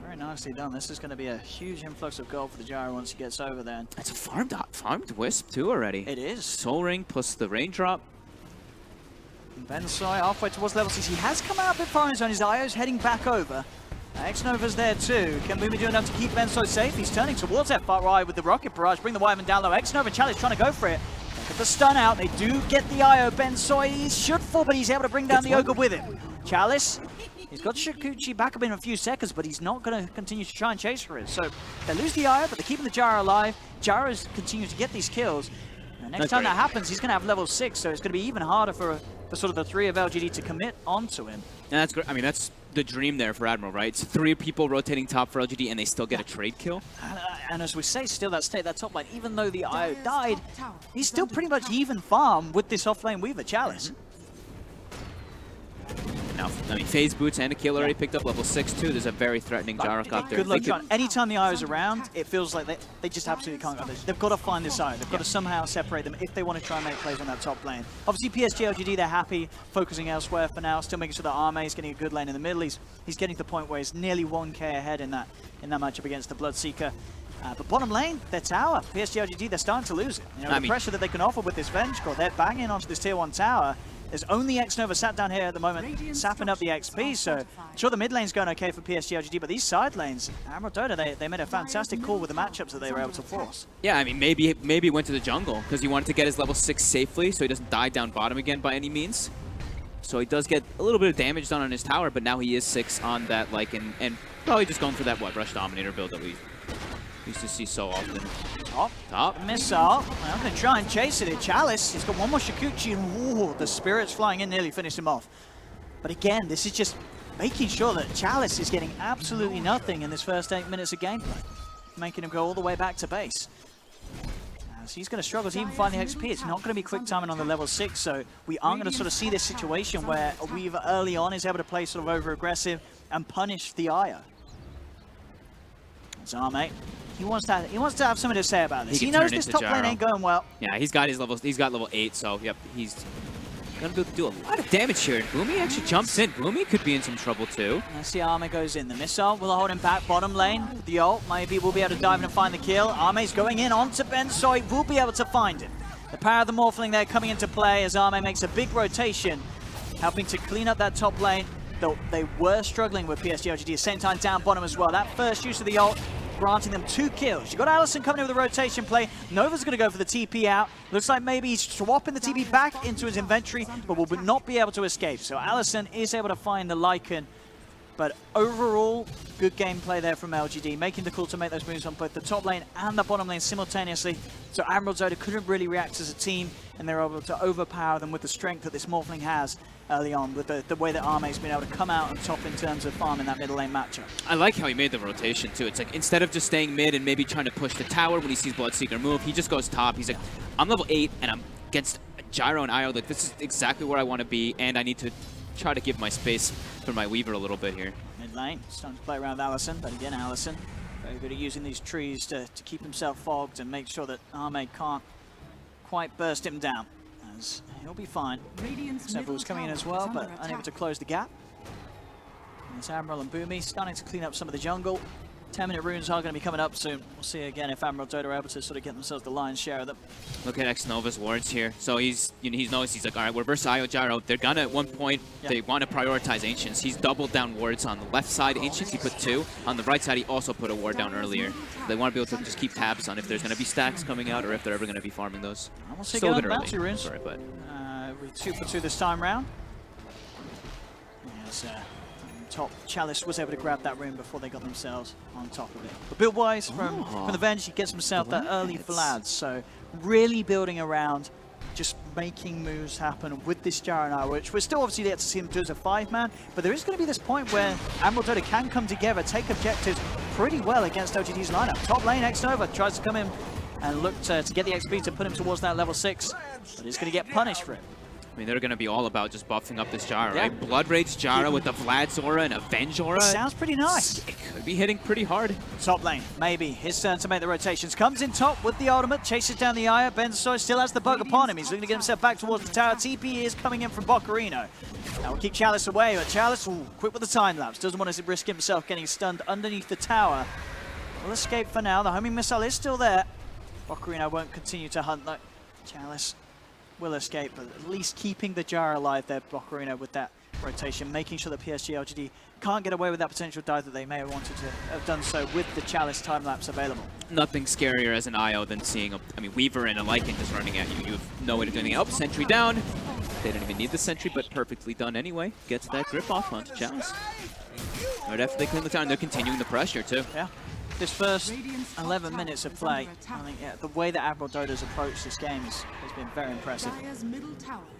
S7: Very nicely done. This is going to be a huge influx of gold for the Gyro once he gets over there.
S8: It's a farmed Wisp too already.
S7: It is.
S8: Soul Ring plus the raindrop.
S7: Bensoy halfway towards level 6. He has come out a bit far in his own. His IO's heading back over. X-Nova's there too. Can Boomy do enough to keep Bensoy safe? He's turning towards that far right with the Rocket Barrage. Bring the Wyvern down low. X-Nova Chalice trying to go for it. Get the stun out. They do get the IO. Bensoy should fall, but he's able to bring down the Ogre with him. Chalice He's got Shikuchi back up in a few seconds, but he's not going to continue to try and chase for it. So they lose the Aya, but they're keeping the Jara alive. Jara's continues to get these kills. And next time that happens, he's going to have level 6, so it's going to be even harder for sort of the 3 of LGD to commit onto him.
S8: And that's great. I mean, that's the dream there for Admiral, right? It's 3 people rotating top for LGD, and they still get a trade kill.
S7: And as we say, still that top lane, even though the Io died, he's still pretty much even farm with this off-lane Weaver Chalice.
S8: Now, I mean, phase boots and a kill already picked up level 6 too. There's a very threatening Gyrocopter.
S7: Good luck, John. Anytime the Io's around, it feels like they just absolutely can't go this. They've got to find this Io. They've got to somehow separate them if they want to try and make plays on that top lane. Obviously, PSG LGD, they're happy, focusing elsewhere for now, still making sure that Arme is getting a good lane in the middle. He's getting to the point where he's nearly 1k ahead in that matchup against the Bloodseeker. But bottom lane, their tower, PSG LGD, they're starting to lose it. You know, the pressure that they can offer with this Venge Core, they're banging onto this tier 1 tower. There's only X-Nova sat down here at the moment, sapping up the XP, so sure the mid lane's going okay for PSG LGD, but these side lanes, Admiral Dota, they made a fantastic call with the matchups that they were able to force.
S8: Yeah, I mean, maybe he went to the jungle because he wanted to get his level 6 safely so he doesn't die down bottom again by any means. So he does get a little bit of damage done on his tower, but now he is 6 on that, like, and probably just going for that, Rush Dominator build that we used to see so often. Top.
S7: Missile. I'm going to try and chase it. Chalice, he's got one more Shikuchi, and ooh, the Spirits flying in nearly finished him off. But again, this is just making sure that Chalice is getting absolutely nothing in this first 8 minutes of gameplay, making him go all the way back to base. So he's going to struggle to even find the XP. It's not going to be quick timing on the level 6, so we aren't going to sort of see this situation where Weaver early on is able to play sort of over-aggressive and punish the Aya. Zarmate. He wants to have something to say about this. He knows this top lane ain't going well.
S8: Yeah, he's got level 8, so yep, he's gonna be able to do a lot of damage here. And Boomy actually jumps in. Boomy could be in some trouble too.
S7: Let's see, Arme goes in. The missile will hold him back bottom lane. The ult, maybe we'll be able to dive in and find the kill. Arme's going in onto Ben, so he will be able to find him. The power of the Morphling there coming into play as Arme makes a big rotation, helping to clean up that top lane. Though they were struggling with PSG LGD at the same time down bottom as well. That first use of the ult granting them 2 kills. You got Allison coming in with a rotation play. Nova's going to go for the TP out. Looks like maybe he's swapping the TP back into his inventory, but will not be able to escape. So Allison is able to find the Lycan. But overall, good gameplay there from LGD, making the call to make those moves on both the top lane and the bottom lane simultaneously. So Admiral Dota couldn't really react as a team, and they were able to overpower them with the strength that this Morphling has early on, with the way that Arme's been able to come out on top in terms of farm in that middle lane matchup.
S8: I like how he made the rotation too. It's like, instead of just staying mid and maybe trying to push the tower when he sees Bloodseeker move, he just goes top. He's like, I'm level 8 and I'm against Gyro and Io. Like, this is exactly where I want to be, and I need to try to give my space for my Weaver a little bit here.
S7: Mid lane, starting to play around Allison, but again, Allison very good at using these trees to keep himself fogged and make sure that Arme can't quite burst him down. As he'll be fine. Several coming in as well, but unable to close the gap. And it's Admiral and Boomy starting to clean up some of the jungle. 10-minute runes are going to be coming up soon. We'll see again if Admiral Dota are able to sort of get themselves the lion's share of them.
S8: Look at X-Nova's wards here. So he's noticed, he's like, all right, we're versus Io Gyro. They're gonna, at one point, they want to prioritize Ancients. He's doubled down wards on the left side, Ancients, he put 2. On the right side, he also put a ward down earlier. They want to be able to just keep tabs on if there's going to be stacks coming out or if they're ever going to be farming those.
S7: We'll see
S8: Still a
S7: again
S8: bit
S7: on
S8: early.
S7: bouncy runes.
S8: Sorry, but...
S7: We're 2 for 2 this time round. Yes, top Chalice was able to grab that rune before they got themselves on top of it. But build-wise, from the Venge, he gets himself that early Vlad, so really building around just making moves happen with this Jarana, which we're still obviously yet to see him do as a 5-man, but there is going to be this point where Admiral Dota can come together, take objectives pretty well against LGD's lineup. Top lane, X-Nova tries to come in and look to get the XP to put him towards that level 6, but he's going to get punished for it.
S8: I mean, they're going to be all about just buffing up this Jara, right? Blood Rage Jara with the Vlad's aura and a Venge aura.
S7: It sounds pretty nice.
S8: It could be hitting pretty hard.
S7: Top lane, maybe. His turn to make the rotations. Comes in top with the ultimate, chases down the Aya. Bensoy still has the bug upon him. He's looking to get himself back towards the tower. TP is coming in from Bocarino. Now we'll keep Chalice away, but Chalice, quick with the time lapse. Doesn't want to risk himself getting stunned underneath the tower. Will escape for now. The homing missile is still there. Bocarino won't continue to hunt though. Chalice will escape, but at least keeping the Jar alive there, Bocarino, with that rotation, making sure that PSG LGD can't get away with that potential dive that they may have wanted to have done so with the Chalice time-lapse available.
S8: Nothing scarier as an IO than seeing Weaver and a Lycan just running at you. You have no way to do anything. Oh, sentry down. They didn't even need the sentry, but perfectly done anyway. Gets that grip off onto Chalice. Right after they clean the town, they're continuing the pressure too.
S7: Yeah. This first 11 minutes of play, I think the way that Admiral Dota's approached this game has been very impressive.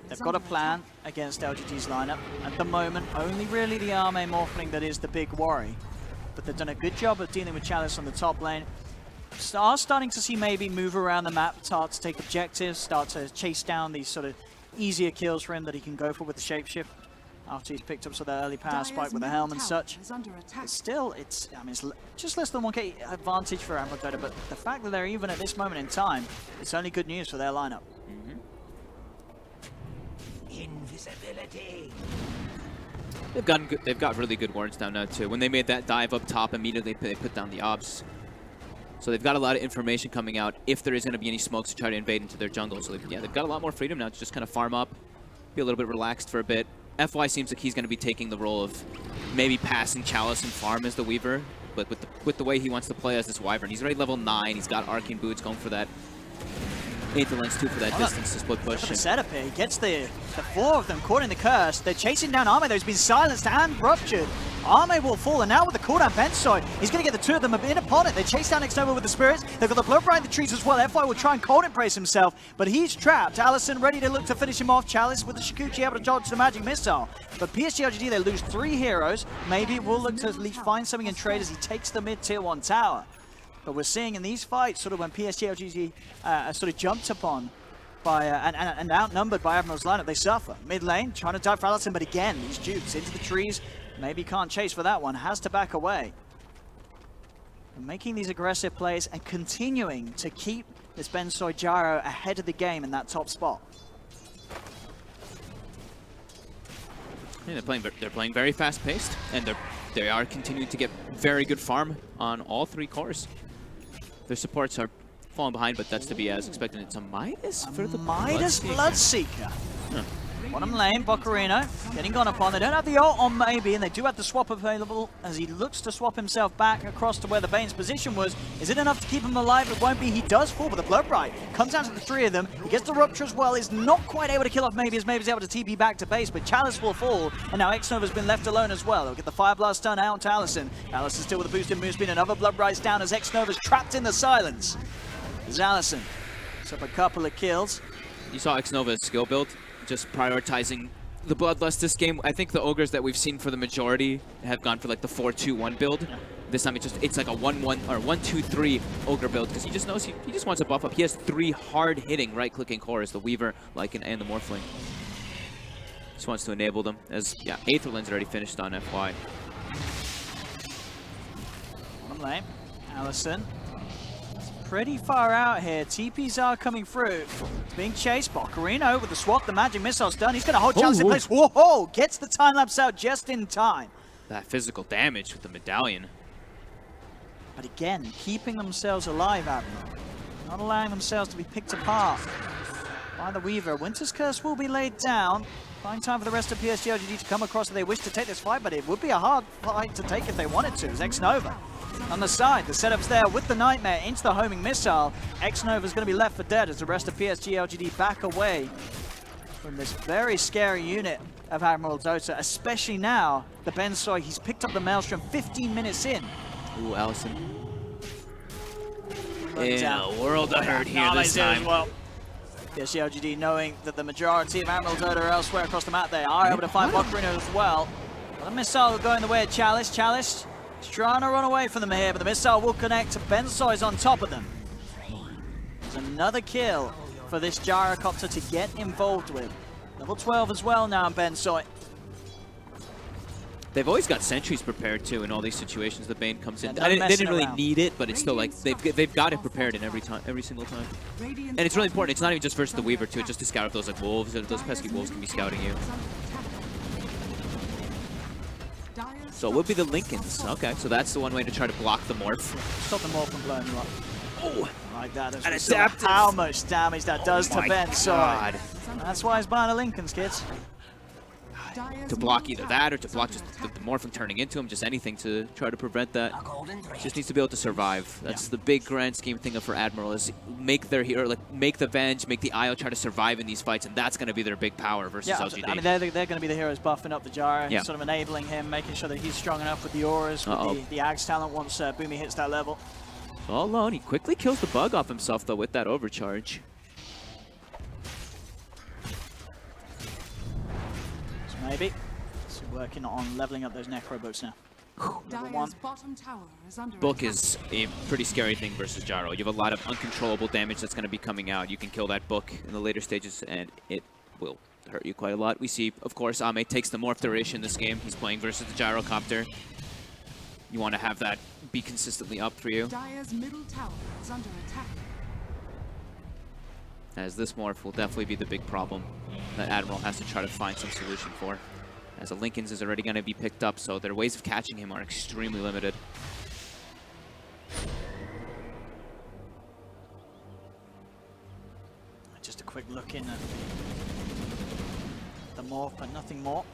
S7: They've got a plan against LGD's lineup. At the moment, only really the Arme Morphling that is the big worry. But they've done a good job of dealing with Chalice on the top lane. Are starting to see maybe move around the map, start to take objectives, start to chase down these sort of easier kills for him that he can go for with the shapeshift after he's picked up some of that early power spike with the helm and such. But still, it's just less than 1k advantage for Admiral Dota, but the fact that they're even at this moment in time, it's only good news for their lineup.
S6: Invisibility.
S8: They've got really good wards down now too. When they made that dive up top, immediately they put down the obs. So they've got a lot of information coming out if there is going to be any smokes to try to invade into their jungle. So they've got a lot more freedom now to just kind of farm up, be a little bit relaxed for a bit. FY seems like he's going to be taking the role of maybe passing Chalice and farm as the Weaver, but with the way he wants to play as this Wyvern. He's already level 9. He's got Arcane Boots going for that. Aether Lens 2 for that distance to split push.
S7: The setup here, he gets the 4 of them caught in the curse. They're chasing down Arme, though. He's been silenced and ruptured. Arme will fall, and now with the cooldown Bensoy, he's going to get the 2 of them in upon it. They chase down X-Nova with the spirits. They've got the blood right in the trees as well. FY will try and cold embrace himself, but he's trapped. Allison ready to look to finish him off. Chalice with the Shikuchi able to dodge the magic missile. But PSG LGD, they lose 3 heroes. Maybe we'll look to at least find something in trade as he takes the mid-tier 1 tower. But we're seeing in these fights, sort of when PSG LGD are sort of jumped upon by and outnumbered by Admiral's lineup, they suffer. Mid lane, trying to dive for Allison, but again, these dupes into the trees. Maybe can't chase for that one, has to back away. And making these aggressive plays and continuing to keep this Bensoy Gyro ahead of the game in that top spot.
S8: Yeah, they're playing very fast-paced, and they are continuing to get very good farm on all 3 cores. Their supports are falling behind, but that's to be as expected. It's a Midas for the
S7: Midas Bloodseeker.
S8: Huh.
S7: Bottom lane, Bocarino getting gone upon. They don't have the ult on maybe, and they do have the swap available as he looks to swap himself back across to where the Bane's position was. Is it enough to keep him alive? It won't be. He does fall, but the Blood Right comes down to the 3 of them. He gets the Rupture as well. Is not quite able to kill off Maybe, as Maybe's able to TP back to base, but Chalice will fall, and now X-Nova's been left alone as well. They'll get the Fire Blast stun out to Allison. Allison still with a boosted move speed. Another Blood Right's down as X-Nova's trapped in the silence. There's Allison. Picks up a couple of kills.
S8: You saw X-Nova's skill build, just prioritizing the Bloodlust this game. I think the Ogres that we've seen for the majority have gone for like the 4-2-1 build. This time it's like a 1-1 or 1-2-3 Ogre build because he just knows he just wants to buff up. He has 3 hard-hitting right-clicking cores, the Weaver, Lycan, and the Morphling. Just wants to enable them as, yeah, Aether Lens already finished on FY.
S7: Bottom lane, Allison. Pretty far out here. TPs are coming through. It's being chased. Bocarino with the swap. The magic missile's done. He's going to hold Chalice in place. Whoa! Gets the time lapse out just in time.
S8: That physical damage with the medallion.
S7: But again, keeping themselves alive, Admiral. Not allowing themselves to be picked apart by the Weaver. Winter's Curse will be laid down. Fine time for the rest of PSG LGD to come across if they wish to take this fight, but it would be a hard fight to take if they wanted to. It's X-Nova. On the side, the setup's there with the Nightmare into the homing missile. X-Nova's going to be left for dead as the rest of PSG LGD back away from this very scary unit of Admiral Dota, especially now the Bensoy, he's picked up the Maelstrom 15 minutes in.
S8: Ooh, Allison. In a world of hurt here this time.
S7: Well. PSG LGD knowing that the majority of Admiral Dota are elsewhere across the map, they are able to find Bocarino as well. But a missile going the way of Chalice. Chalice is trying to run away from them here, but the missile will connect. Bensoy's on top of them. There's another kill for this gyrocopter to get involved with. Level 12 as well now, Bensoy.
S8: They've always got sentries prepared too in all these situations. The Bane comes in.
S7: Yeah,
S8: They didn't really
S7: around.
S8: need it, but it's still like they've got it prepared in every single time. And it's really important. It's not even just versus the Weaver too. It's just to scout if those like wolves, or those pesky wolves can be scouting you. So it would be the Lincolns. Okay, so that's the one way to try to block the morph.
S7: Stop the morph from blowing you up.
S8: Oh,
S7: Like that.
S8: And
S7: As we saw
S8: adaptive.
S7: how much damage that does to
S8: my
S7: Bensoy.
S8: God.
S7: That's why he's buying a Lincolns, kids.
S8: to block either that or to block just the morph from turning into him, just anything to try to prevent that. Just needs to be able to survive. That's the big grand scheme thing for Admiral, is make their hero, like make the Venge, make the IO try to survive in these fights, and that's going to be their big power versus LGD.
S7: I mean, they're going to be the heroes buffing up the Gyro, sort of enabling him, making sure that he's strong enough with the auras, with the Ag's talent once Boomy hits that level.
S8: All alone, he quickly kills the bug off himself though with that overcharge.
S7: So maybe it's working on leveling up those Necro books now.
S6: Dire's bottom tower is under
S8: Book
S6: attack.
S8: is a pretty scary thing versus Gyro. You have a lot of uncontrollable damage that's going to be coming out. You can kill that Book in the later stages and it will hurt you quite a lot. We see, of course, Ame takes the morph duration in this game. He's playing versus the Gyrocopter. You want to have that be consistently up for you.
S6: Dire's middle tower is under attack.
S8: As this morph will definitely be the big problem that Admiral has to try to find some solution for. As the Lincolns is already going to be picked up, so their ways of catching him are extremely limited.
S7: Just a quick look in at the morph, but nothing more.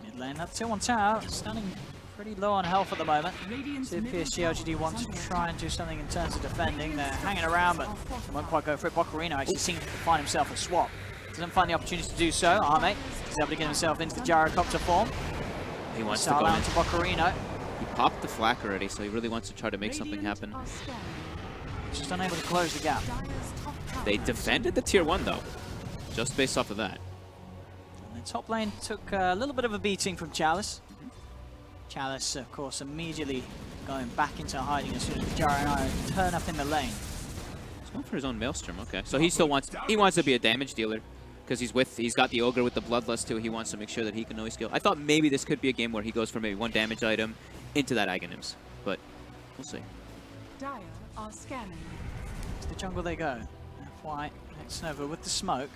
S7: Mid lane, that 2-1 tower, standing pretty low on health at the moment.
S6: Radiant's
S7: See if
S6: middle
S7: PSG
S6: tower
S7: LGD wants
S6: is
S7: to
S6: under
S7: try and do something in terms of defending. They're hanging around, but they won't quite go for it. Bocarino actually seems to find himself a swap. Doesn't find the opportunity to do so. Ame is able to get himself into the Gyrocopter form.
S8: He wants to
S7: Sal
S8: go
S7: out
S8: in.
S7: to Bocarino.
S8: He popped the flak already, so he really wants to try to make something
S6: Radiant
S8: happen.
S6: are scanning.
S7: Just unable to close the gap.
S6: Dire's top tower
S8: They
S6: is
S8: defended the tier 1 though, just based off of that.
S7: And the top lane took a little bit of a beating from Chalice. Chalice, of course, immediately going back into hiding as soon as the Gyro and I turn up in the lane.
S8: He's going for his own Maelstrom, okay. So he still wants to be a damage dealer because he's got the Ogre with the Bloodlust too. He wants to make sure that he can always kill. I thought maybe this could be a game where he goes for maybe one damage item into that Aghanim's, but we'll see.
S6: Dire are scanning.
S7: To the jungle they go. FY next Nova with the smoke.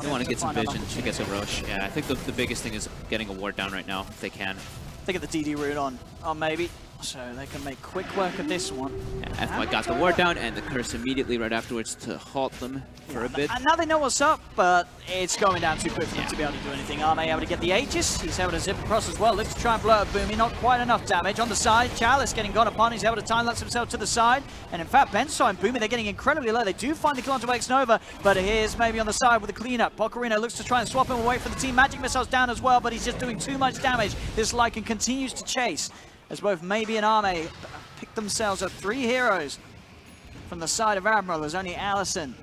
S8: They want to get some
S7: Find an
S8: vision to get the Roche. Yeah, I think the biggest thing is getting a ward down right now if they can.
S7: They get the DD route on maybe, so they can make quick work of this one.
S8: Yeah, FY got the ward down and the curse immediately right afterwards to halt them for a bit.
S7: And now they know what's up, but it's going down too quick for them to be able to do anything. Ame able to get the Aegis. He's able to zip across as well. Looks to try and blow up Boomy. Not quite enough damage. On the side, Chalice getting gone upon. He's able to time-lapse himself to the side. And in fact, Benso and Boomy, they're getting incredibly low. They do find the kill onto X-Nova, but here's maybe on the side with the cleanup. Bocarino looks to try and swap him away from the team. Magic Missile's down as well, but he's just doing too much damage. This Lycan continues to chase as both Maybe and Ame pick themselves up 3 heroes from the side of Admiral. There's only Allison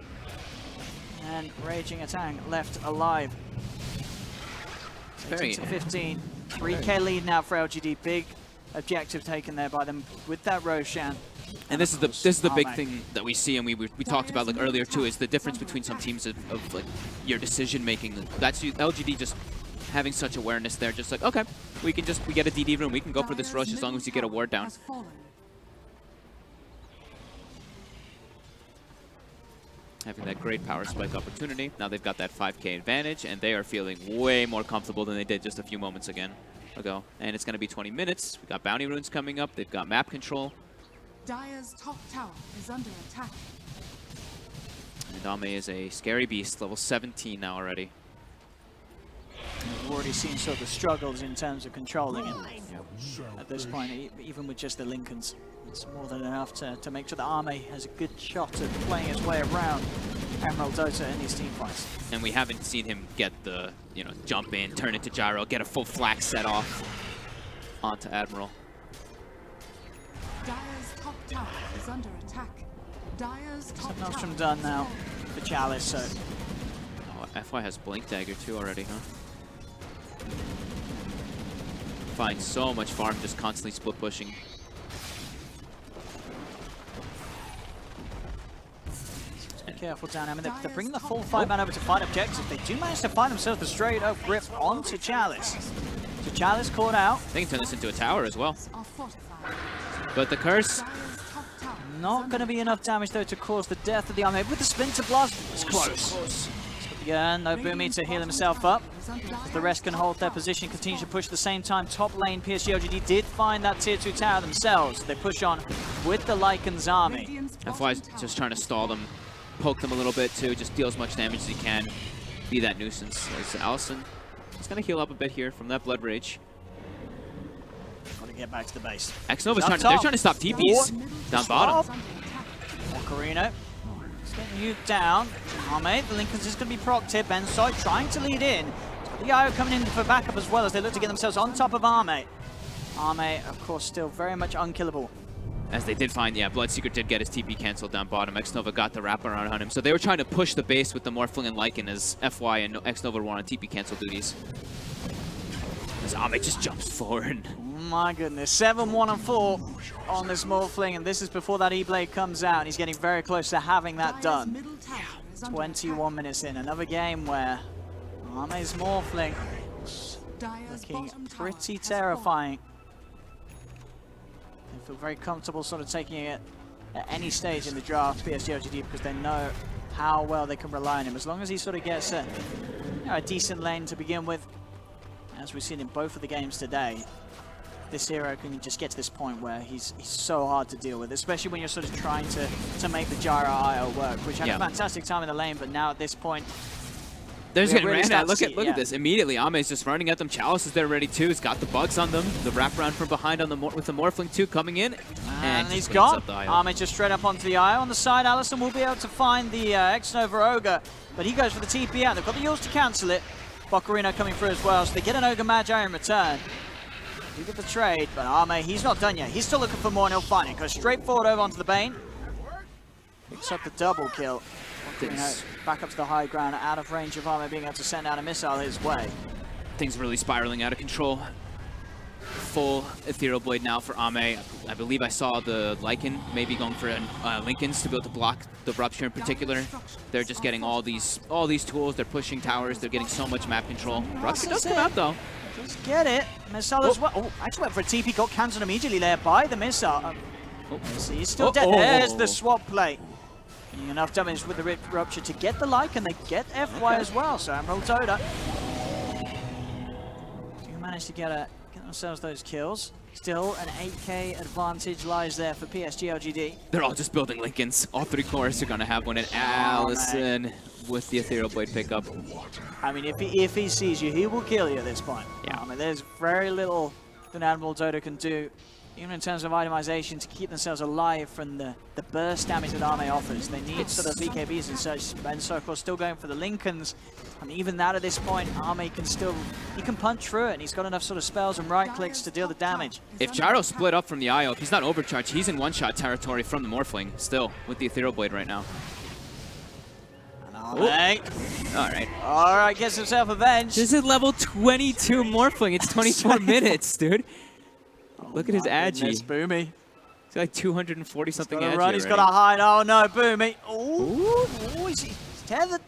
S7: and Raging Atang left alive.
S8: Very
S7: 15, 3k lead now for LGD. Big objective taken there by them with that Roshan.
S8: And this is the big thing that we see, and we talked about like earlier too, is the difference between some teams of like your decision making. That's LGD just having such awareness there, just like, okay, we get a DD room, we can go for this rush as long as you get a ward down. Having that great power spike opportunity. Now they've got that 5k advantage, and they are feeling way more comfortable than they did just a few moments ago. And it's going to be 20 minutes. We've got bounty runes coming up. They've got map control.
S6: Dire's top tower is under attack.
S8: And Ame is a scary beast, level 17 now already.
S7: We've already seen sort of the struggles in terms of controlling it. At this point, even with just the Lincolns, it's more than enough to make sure that Ame has a good shot at playing his way around Admiral Dota in these team fights.
S8: And we haven't seen him get the, jump in, turn into Gyro, get a full flak set off onto Admiral.
S6: Dire's top tower is under attack. Dire's top tower
S7: Nostrum done
S6: is
S7: now
S6: falling.
S7: for Chalice, so
S8: Oh, FY has Blink Dagger too already, huh? Find so much farm just constantly split pushing.
S7: be careful down. I mean, they're bringing the full 5-man over to fight objectives. They do manage to find themselves the straight up grip onto Chalice. So Chalice caught out.
S8: They can turn this into a tower as well.
S6: Are fortified.
S8: But the curse,
S6: Dire's top tower is
S7: Not
S6: under
S7: going to be enough damage though to cause the death of the Ame with the Splinter Blast. It's close. Yeah, no Boomy to heal himself up. The rest can hold their position, continue to push at the same time. Top lane, PSG LGD did find that tier 2 tower themselves. They push on with the Lycan's army.
S8: FY's just trying to stall them, poke them a little bit too, just deal as much damage as he can. be that nuisance. As Allison is going to heal up a bit here from that Blood Rage.
S7: Got to get back to the base.
S8: Xnova's they're trying to stop TPs down bottom.
S7: Ocarina is getting you down. Arme, the Lincoln's just going to be procced here. Bensoy trying to lead in. The IO coming in for backup as well as they look to get themselves on top of Arme. Arme, of course, still very much unkillable.
S8: As they did find, yeah, Bloodseeker did get his TP canceled down bottom. Xnova got the wraparound on him. So they were trying to push the base with the Morphling and Lycan as FY and Xnova were on TP cancel duties. As Ame just jumps forward.
S7: My goodness, 7-1 and 4 on this Morphling, and this is before that E-Blade comes out, and he's getting very close to having that done. 21 minutes in, another game where Ame's Morphling looking pretty terrifying. They feel very comfortable sort of taking it at any stage in the draft, PSG LGD, because they know how well they can rely on him. As long as he sort of gets a decent lane to begin with, as we've seen in both of the games today, this hero can just get to this point where he's so hard to deal with, especially when you're sort of trying to make the Gyro IO work, which had a fantastic time in the lane, but now at this point,
S8: they're just getting ran at. Look at this. Immediately, Ame's just running at them. Chalice is there ready too. He's got the bugs on them. The wraparound from behind on with the Morphling 2 coming in.
S7: And he's gone. Ame just straight up onto the IO. On the side, Allison will be able to find the Xnova Ogre, but he goes for the TP out. They've got the Yules to cancel it. Bocarino coming through as well, so they get an Ogre Magi in return. You get the trade, but Ame, he's not done yet. He's still looking for more, and he'll find it. Goes straight forward over onto the Bane. Picks up the double kill. Back up to the high ground, out of range of Ame being able to send out a missile his way.
S8: Things really spiraling out of control. Full Ethereal Blade now for Ame. I believe I saw the Lycan maybe going for Lincolns to be able to block the Rupture in particular. They're just getting all these tools. They're pushing towers. They're getting so much map control. Rupture does come out though.
S7: Just get it. Missile as well. Oh, actually went for a TP, got cancelled immediately there by the missile. See, he's still dead. There's the swap play. Getting enough damage with the Rupture to get the like, and they get FY as well. So Admiral Dota do manage to get themselves those kills. Still an 8k advantage lies there for PSG LGD.
S8: They're all just building Lincolns. All three cores are gonna have one, and Allison with the Ethereal Blade pickup.
S7: I mean, if he sees you, he will kill you at this point.
S8: Yeah.
S7: I mean, there's very little that Admiral Dota can do, even in terms of itemization, to keep themselves alive from the burst damage that Ame offers. They need sort of BKBs and such, and so of course still going for the Lincolns. And even that at this point, Ame can still, he can punch through it, and he's got enough sort of spells and right clicks to deal the damage.
S8: If Gyro split up from the IO, if he's not overcharged, he's in one-shot territory from the Morphling, still, with the Ethereal Blade right now.
S7: Alright. Alright, gets himself avenged.
S8: This is level 22 Morphling. It's 24 minutes, dude. Look at his agi.
S7: Boomy.
S8: He's like 240 something agi.
S7: Run. He's got to hide. Oh no, Boomy. Ooh, he's tethered.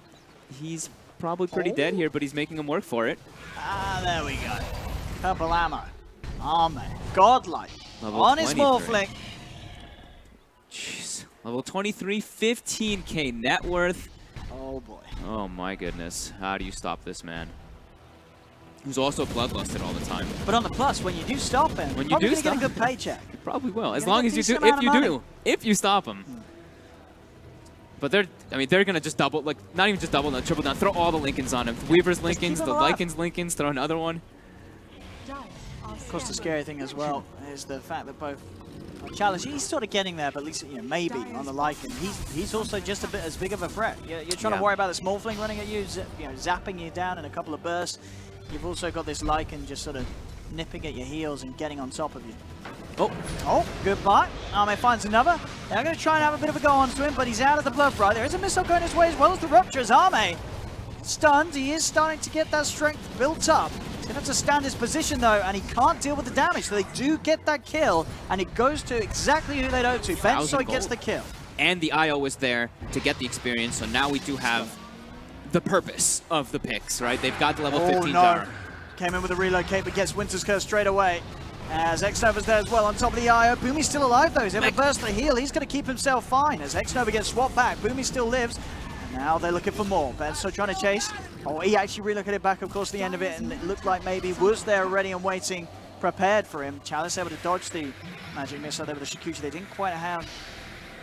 S8: He's probably pretty dead here, but he's making him work for it.
S7: Ah, there we go. Purple ammo. Oh man, godlike.
S8: Level
S7: on his
S8: 23.
S7: Morphling.
S8: Jeez. Level 23, 15k net worth.
S7: Oh boy.
S8: Oh my goodness. How do you stop this man? Who's also bloodlusted all the time.
S7: But on the plus, when you do stop him,
S8: when you do
S7: get a good paycheck.
S8: You probably will, as long as you do. If you stop him. But they're gonna just double, like not even just double, no, triple down. Throw all the Lincolns on him. Weaver's Lincolns, the Lycan's Lincolns. Throw another one.
S7: Of course, the scary thing as well is the fact that both Chalice, he's sort of getting there, but at least maybe on the Lycan, he's also just a bit as big of a threat. You're trying to worry about this Morphling running at you, zapping you down in a couple of bursts. You've also got this Lycan just sort of nipping at your heels and getting on top of you. Oh, goodbye. Ame finds another. They're going to try and have a bit of a go onto him, but he's out of the blood right. There is a missile going his way as well as the Rupture as Ame stunned. He is starting to get that strength built up. He's going to have to stand his position though, and he can't deal with the damage. So they do get that kill, and it goes to exactly who they'd owe to. Bensoy gets the kill.
S8: And the IO was there to get the experience, so now we do have the purpose of the picks, right? They've got the level 15 Gyro.
S7: Came in with a relocate, but gets Winter's Curse straight away. As Xnova's there as well on top of the IO. Boomy's still alive though. He's able to burst the heal. He's going to keep himself fine as Xnova gets swapped back. Boomy still lives. And now they're looking for more. Benso trying to chase. Oh, he actually relocated back, of course, the end of it. And it looked like maybe was there already and waiting, prepared for him. Chalice able to dodge the magic missile there with the Shikuchi. They didn't quite have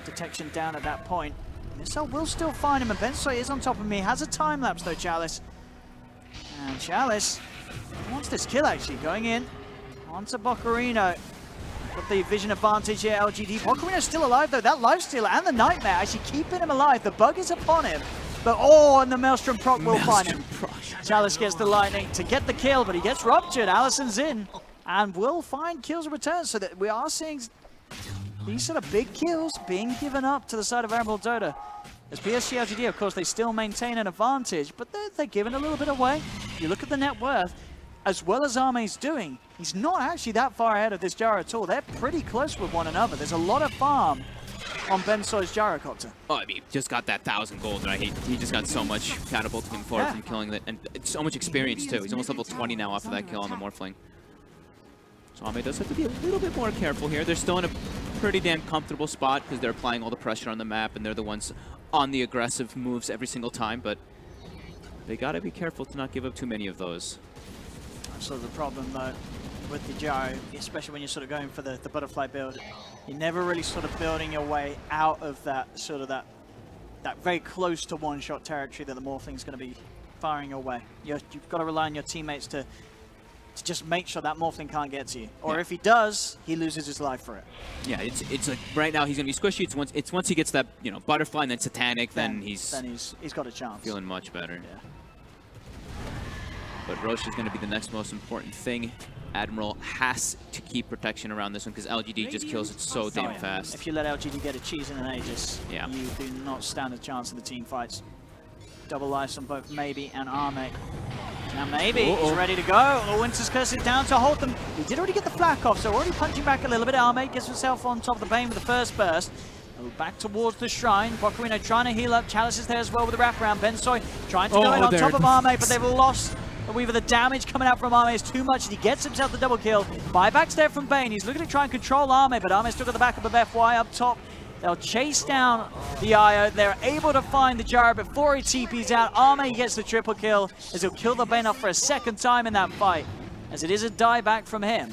S7: detection down at that point. Missile will still find him, and Bensoy is on top of me. Has a time lapse though, Chalice. And Chalice wants this kill actually, going in onto Bocarino. Got the vision advantage here, LGD. Bocarino's still alive though. That lifesteal and the Nightmare actually keeping him alive. The bug is upon him. But oh, and the Maelstrom proc will find him. Chalice gets the lightning to get the kill, but he gets ruptured. Allison's in and will find kills return, so that we are seeing these sort of big kills being given up to the side of Admiral Dota. As PSG LGD, of course, they still maintain an advantage, but they're giving a little bit away. If you look at the net worth, as well as Arme's doing, he's not actually that far ahead of this Gyro at all. They're pretty close with one another. There's a lot of farm on Bensoy's Gyrocopter.
S8: Oh, I mean, just got that 1,000 gold, right? He just got so much catapulting him forward from killing that, and so much experience too. He's almost level 20 now off of that kill on the Morphling. So Ame does have to be a little bit more careful here. They're still in a pretty damn comfortable spot because they're applying all the pressure on the map, and they're the ones on the aggressive moves every single time, but they gotta be careful to not give up too many of those.
S7: That's sort of the problem though with the Gyro, especially when you're sort of going for the butterfly build. You're never really sort of building your way out of that sort of that very close to one-shot territory that the Morphling's going to be firing your way. You've got to rely on your teammates to just make sure that Morphling can't get to you. Or if he does, he loses his life for it.
S8: Yeah, it's like right now he's going to be squishy. It's once he gets that, you know, butterfly and then Satanic, then he's
S7: got a chance.
S8: Feeling much better.
S7: Yeah.
S8: But Roche is going to be the next most important thing. Admiral has to keep protection around this one because LGD just kills it so damn fast.
S7: If you let LGD get a cheese in an Aegis, you do not stand a chance in the team fights. Double lives on both Maybe and Arme. Now Maybe is ready to go. Oh, Winter's Curse is down to hold them. He did already get the flak off, so already punching back a little bit. Arme gets himself on top of the Bane with the first burst. Back towards the shrine. Bocarino trying to heal up. Chalice is there as well with the wraparound. Bensoy trying to go in on top of Arme, but they've lost the Weaver. The damage coming out from Arme is too much, and he gets himself the double kill. Buyback's there from Bane. He's looking to try and control Arme, but Arme's still got the backup of FY up top. They'll chase down the IO. They're able to find the Gyro before he TP's out. Arme gets the triple kill as he'll kill the Bane off for a second time in that fight, as it is a dieback from him.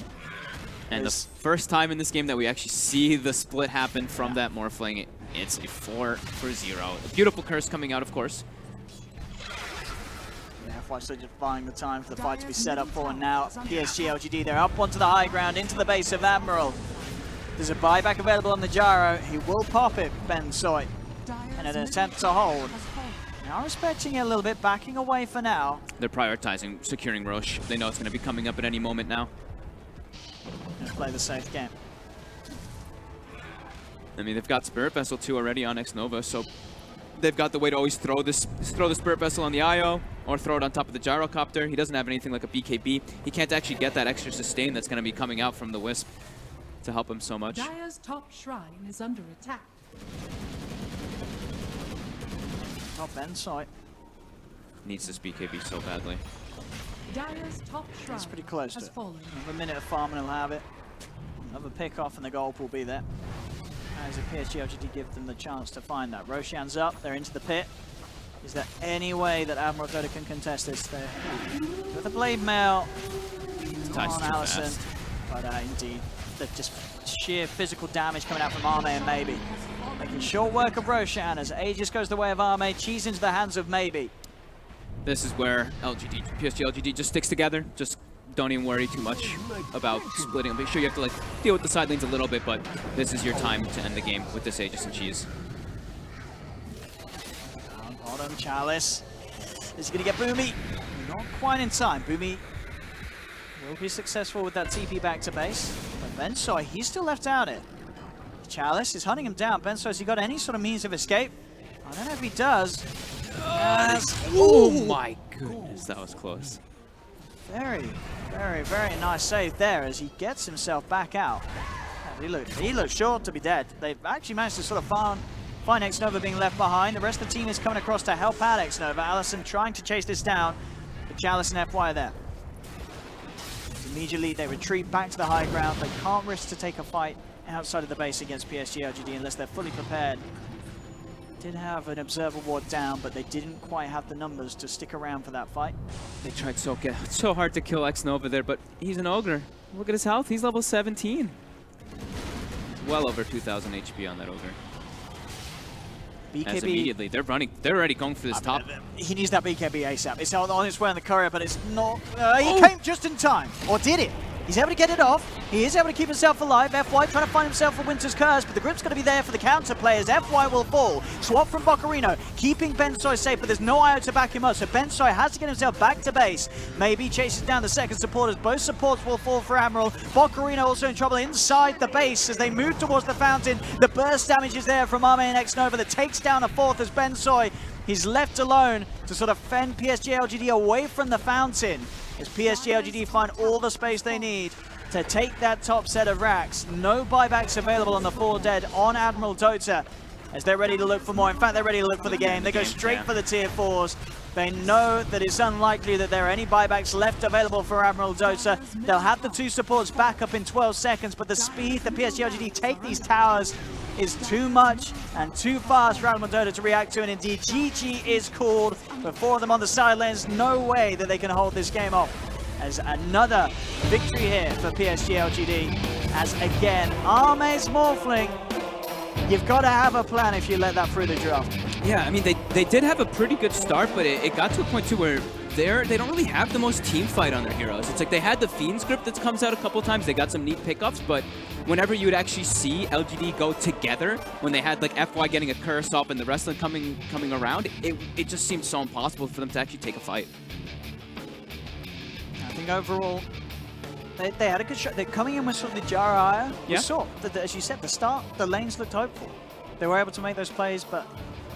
S8: And the first time in this game that we actually see the split happen from that Morphling, it's a 4-for-0. A beautiful curse coming out, of course.
S7: FY still just buying the time for the fight to be set up for, and now PSG LGD, they're up onto the high ground, into the base of Admiral. There's a buyback available on the Gyro. He will pop it, Bensoy, in an attempt to hold. Now respecting it a little bit, backing away for now.
S8: They're prioritizing securing Roche. They know it's going to be coming up at any moment now.
S7: Gonna play the safe game.
S8: I mean, they've got Spirit Vessel 2 already on X-Nova, so they've got the way to always throw the Spirit Vessel on the IO or throw it on top of the Gyrocopter. He doesn't have anything like a BKB. He can't actually get that extra sustain that's going to be coming out from the Wisp to help him so much.
S6: Dire's top shrine is under attack.
S7: Top Bensoy
S8: needs this BKB so badly.
S6: Dire's top shrine
S7: It's pretty close
S6: has
S7: to
S6: fallen.
S7: Another minute of farm and he'll have it. Another pick off and the gold will be there. As a PSG LGD give them the chance to find that. Roshan's up, they're into the pit. Is there any way that Admiral Dota can contest this? There with the blade mail on Allison. But indeed, the just sheer physical damage coming out from Arme and Maybe. Making short work of Roshan as Aegis goes the way of Arme, cheese into the hands of Maybe.
S8: This is where PSG LGD just sticks together. Just don't even worry too much about splitting. Make sure you have to like deal with the side lanes a little bit, but this is your time to end the game with this Aegis and cheese.
S7: Down bottom, Chalice. Is he going to get Boomy? Not quite in time. Boomy will be successful with that TP back to base. But Bensoy, he's still left out here. Chalice is hunting him down. Bensoy, has he got any sort of means of escape? I don't know if he does.
S8: Oh my goodness, that was close.
S7: Very, very, very nice save there as he gets himself back out. He looked short to be dead. They've actually managed to sort of find X-Nova being left behind. The rest of the team is coming across to help out X-Nova. Allison trying to chase this down, but Chalice and FY are there. Immediately they retreat back to the high ground. They can't risk to take a fight outside of the base against PSG LGD unless they're fully prepared. Did have an observer ward down, but they didn't quite have the numbers to stick around for that fight.
S8: They tried so hard to kill X-Nova there, but he's an ogre. Look at his health, he's level 17. Well over 2,000 HP on that ogre. As immediately, they're running. They're already going for this top.
S7: He needs that BKB ASAP. It's on its way on the courier, but it's not. He came just in time, or did it? He's able to get it off. He is able to keep himself alive. FY trying to find himself a Winter's Curse, but the grip's going to be there for the counter players. FY will fall. Swap from Bocarino, keeping Bensoy safe, but there's no IO to back him up, so Bensoy has to get himself back to base. Maybe chases down the second supporters. Both supports will fall for Admiral. Bocarino also in trouble inside the base as they move towards the fountain. The burst damage is there from Arme and X-Nova that takes down a fourth as Bensoy. He's left alone to sort of fend PSG LGD away from the fountain. As PSG LGD find all the space they need to take that top set of racks. No buybacks available on the 4 dead on Admiral Dota as they're ready to look for more. In fact, they're ready to look for the game. They go straight for the tier 4s. They know that it's unlikely that there are any buybacks left available for Admiral Dota. They'll have the 2 supports back up in 12 seconds, but the speed that PSG LGD take these towers is too much and too fast for Admiral Dota to react to, and indeed GG is called. But 4 of them on the sidelines, no way that they can hold this game off. As another victory here for PSG LGD, as again, Arme's Morphling, you've got to have a plan if you let that through the draft.
S8: Yeah, I mean, they did have a pretty good start, but it got to a point too where they don't really have the most team fight on their heroes. It's like they had the Fiend script that comes out a couple times. They got some neat pickups, but whenever you would actually see LGD go together, when they had like FY getting a curse up and the rest of them coming around, it just seemed so impossible for them to actually take a fight.
S7: I think overall, they had a good shot. They're coming in with sort of the Jara. We saw, as you said, the start, the lanes looked hopeful. They were able to make those plays, but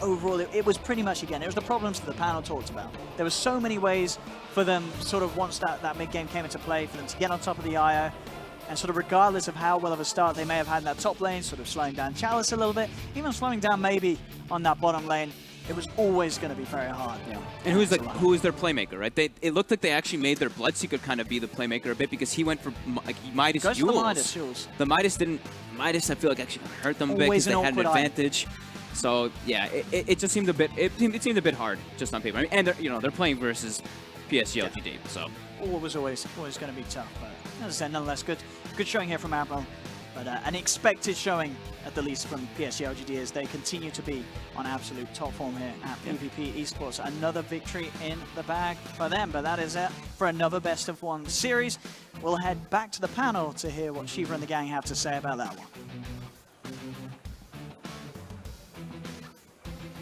S7: overall, it was pretty much, again, it was the problems that the panel talked about. There were so many ways for them, sort of once that mid-game came into play, for them to get on top of the IO, and sort of regardless of how well of a start they may have had in that top lane, sort of slowing down Chalice a little bit, even slowing down maybe on that bottom lane, it was always going to be very hard. Yeah.
S8: And who is their playmaker, right? It looked like they actually made their Bloodseeker kind of be the playmaker a bit because he went for like Midas Jules. The Midas didn't. Midas, I feel like actually hurt them a bit because they had an advantage. So yeah, it just seemed a bit. It seemed a bit hard just on paper. I mean, and they're playing versus PSG LGD, so.
S7: It was always going to be tough, but as I said, nonetheless, good showing here from Admiral. But an expected showing, at the least, from PSG LGD as they continue to be on absolute top form here at PvP Esports. Another victory in the bag for them, but that is it for another best of 1 series. We'll head back to the panel to hear what Shiva and the gang have to say about that one.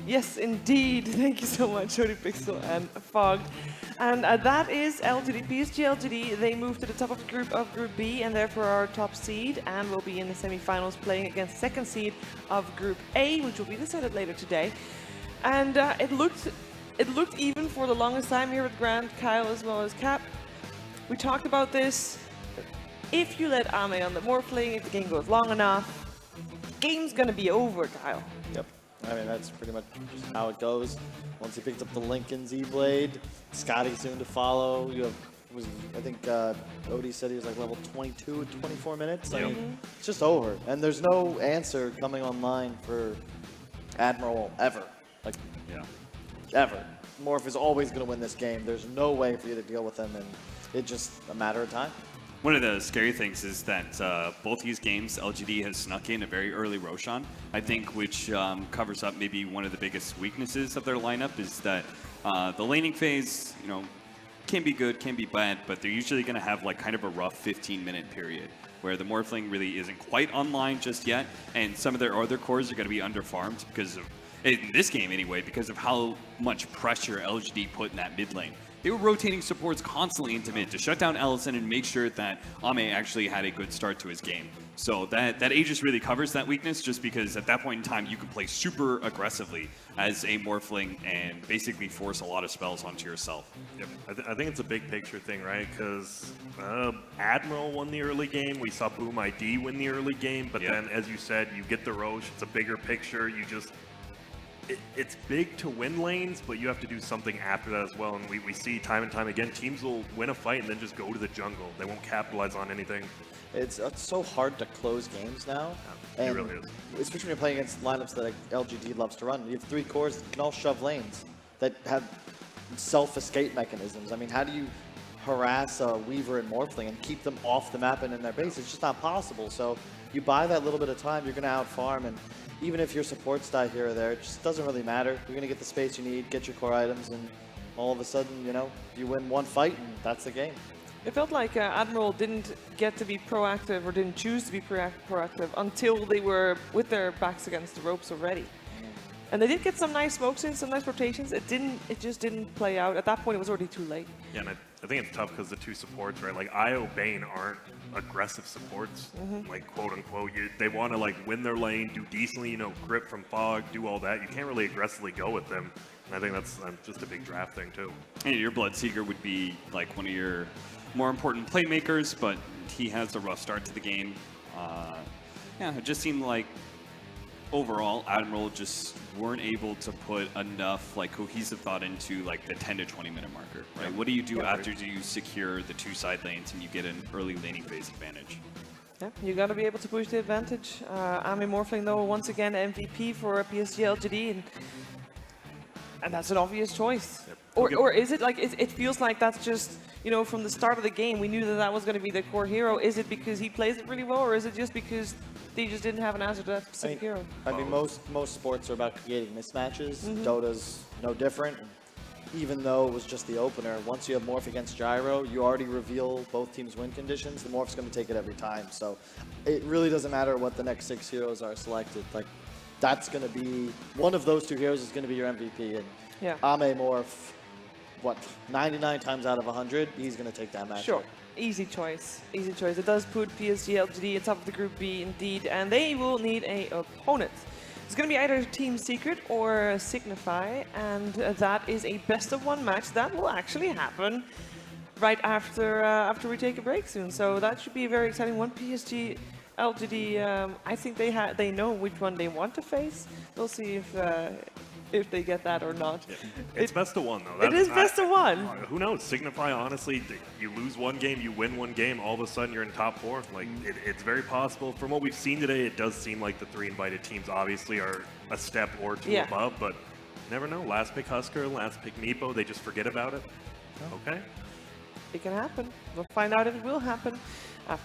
S2: Yes, indeed. Thank you so much, Jody Pixel and Fog. And that is LGD. PSG LGD, they moved to the top of Group B and therefore our top seed and will be in the semifinals playing against second seed of Group A, which will be decided later today. And it looked even for the longest time here with Grant, Kyle, as well as Cap. We talked about this. If you let Ame on the Morphling, if the game goes long enough, the game's gonna be over, Kyle.
S5: Yep. I mean, that's pretty much just how it goes. Once he picks up the Lincoln Z-Blade, Scotty soon to follow. You have, I think Odie said he was like level 22 at 24 minutes. I mean, it's just over. And there's no answer coming online for Admiral ever. Like, ever. Morph is always going to win this game. There's no way for you to deal with him, and it's just a matter of time.
S4: One of the scary things is that both these games, LGD has snuck in a very early Roshan, I think, which covers up maybe one of the biggest weaknesses of their lineup is that the laning phase, can be good, can be bad, but they're usually going to have like kind of a rough 15-minute period where the Morphling really isn't quite online just yet, and some of their other cores are going to be underfarmed because of, in this game anyway, because of how much pressure LGD put in that mid lane. They were rotating supports constantly into mid to shut down Ellison and make sure that Ame actually had a good start to his game. So that Aegis really covers that weakness just because at that point in time you can play super aggressively as a Morphling and basically force a lot of spells onto yourself.
S3: Yep. I think it's a big picture thing, right? Because Admiral won the early game. We saw Boom ID win the early game. But then, as you said, you get the Roche. It's a bigger picture. You just... It's big to win lanes, but you have to do something after that as well. And we see time and time again, teams will win a fight and then just go to the jungle. They won't capitalize on anything.
S5: It's so hard to close games now.
S3: Yeah, it really is.
S5: Especially when you're playing against lineups that like LGD loves to run. You have 3 cores that can all shove lanes that have self-escape mechanisms. I mean, how do harass Weaver and Morphling and keep them off the map and in their base. It's just not possible. So you buy that little bit of time, you're going to out-farm, and even if your supports die here or there, it just doesn't really matter. You're going to get the space you need, get your core items, and all of a sudden, you know, you win one fight, and that's the game.
S2: It felt like Admiral didn't get to be proactive or didn't choose to be proactive until they were with their backs against the ropes already. And they did get some nice smokes in, some nice rotations. It just didn't play out. At that point, it was already too late.
S3: Yeah, and I think it's tough because the two supports, right? Like IO Bane aren't aggressive supports, like quote unquote. They want to like win their lane, do decently, you know, grip from fog, do all that. You can't really aggressively go with them. And I think that's just a big draft thing too.
S4: And your Bloodseeker would be like one of your more important playmakers, but he has a rough start to the game. Yeah, it just seemed like overall, Admiral just weren't able to put enough like cohesive thought into like the 10 to 20 minute marker, right? What do you do after you secure the two side lanes and you get an early laning phase advantage?
S2: Yeah, you got to be able to push the advantage. Ame Morphling, though, once again MVP for PSG LGD, and that's an obvious choice.
S3: Yep.
S2: Or is it like it feels like that's just, you know, from the start of the game we knew that that was going to be the core hero? Is it because he plays it really well, or is it just because they just didn't have an answer to that specific hero?
S5: I mean, most sports are about creating mismatches. Dota's no different. Even though it was just the opener, once you have Morph against Gyro, you already reveal both teams' win conditions. The Morph's going to take it every time. So it really doesn't matter what the next 6 heroes are selected. Like, that's going to be, one of those 2 heroes is going to be your MVP. And
S2: Yeah.
S5: Ame Morph, what, 99 times out of 100, he's going to take that match.
S2: Sure. Easy choice. Easy choice. It does put PSG LGD at top of the Group B indeed, and they will need a opponent. It's going to be either Team Secret or Signify, and that is a best-of-1 match that will actually happen right after we take a break soon. So that should be a very exciting one. PSG LGD, I think they know which one they want to face. We'll see if they get that or not.
S3: Yeah. It's best of 1 though.
S2: It is best of 1.
S3: Who knows? Signify, honestly, you lose one game, you win one game, all of a sudden you're in top 4. Like it's very possible. From what we've seen today, it does seem like the 3 invited teams obviously are a step or 2 above, but never know. Last pick Husker, last pick Meepo, they just forget about it. Okay.
S2: It can happen. We'll find out if it will happen.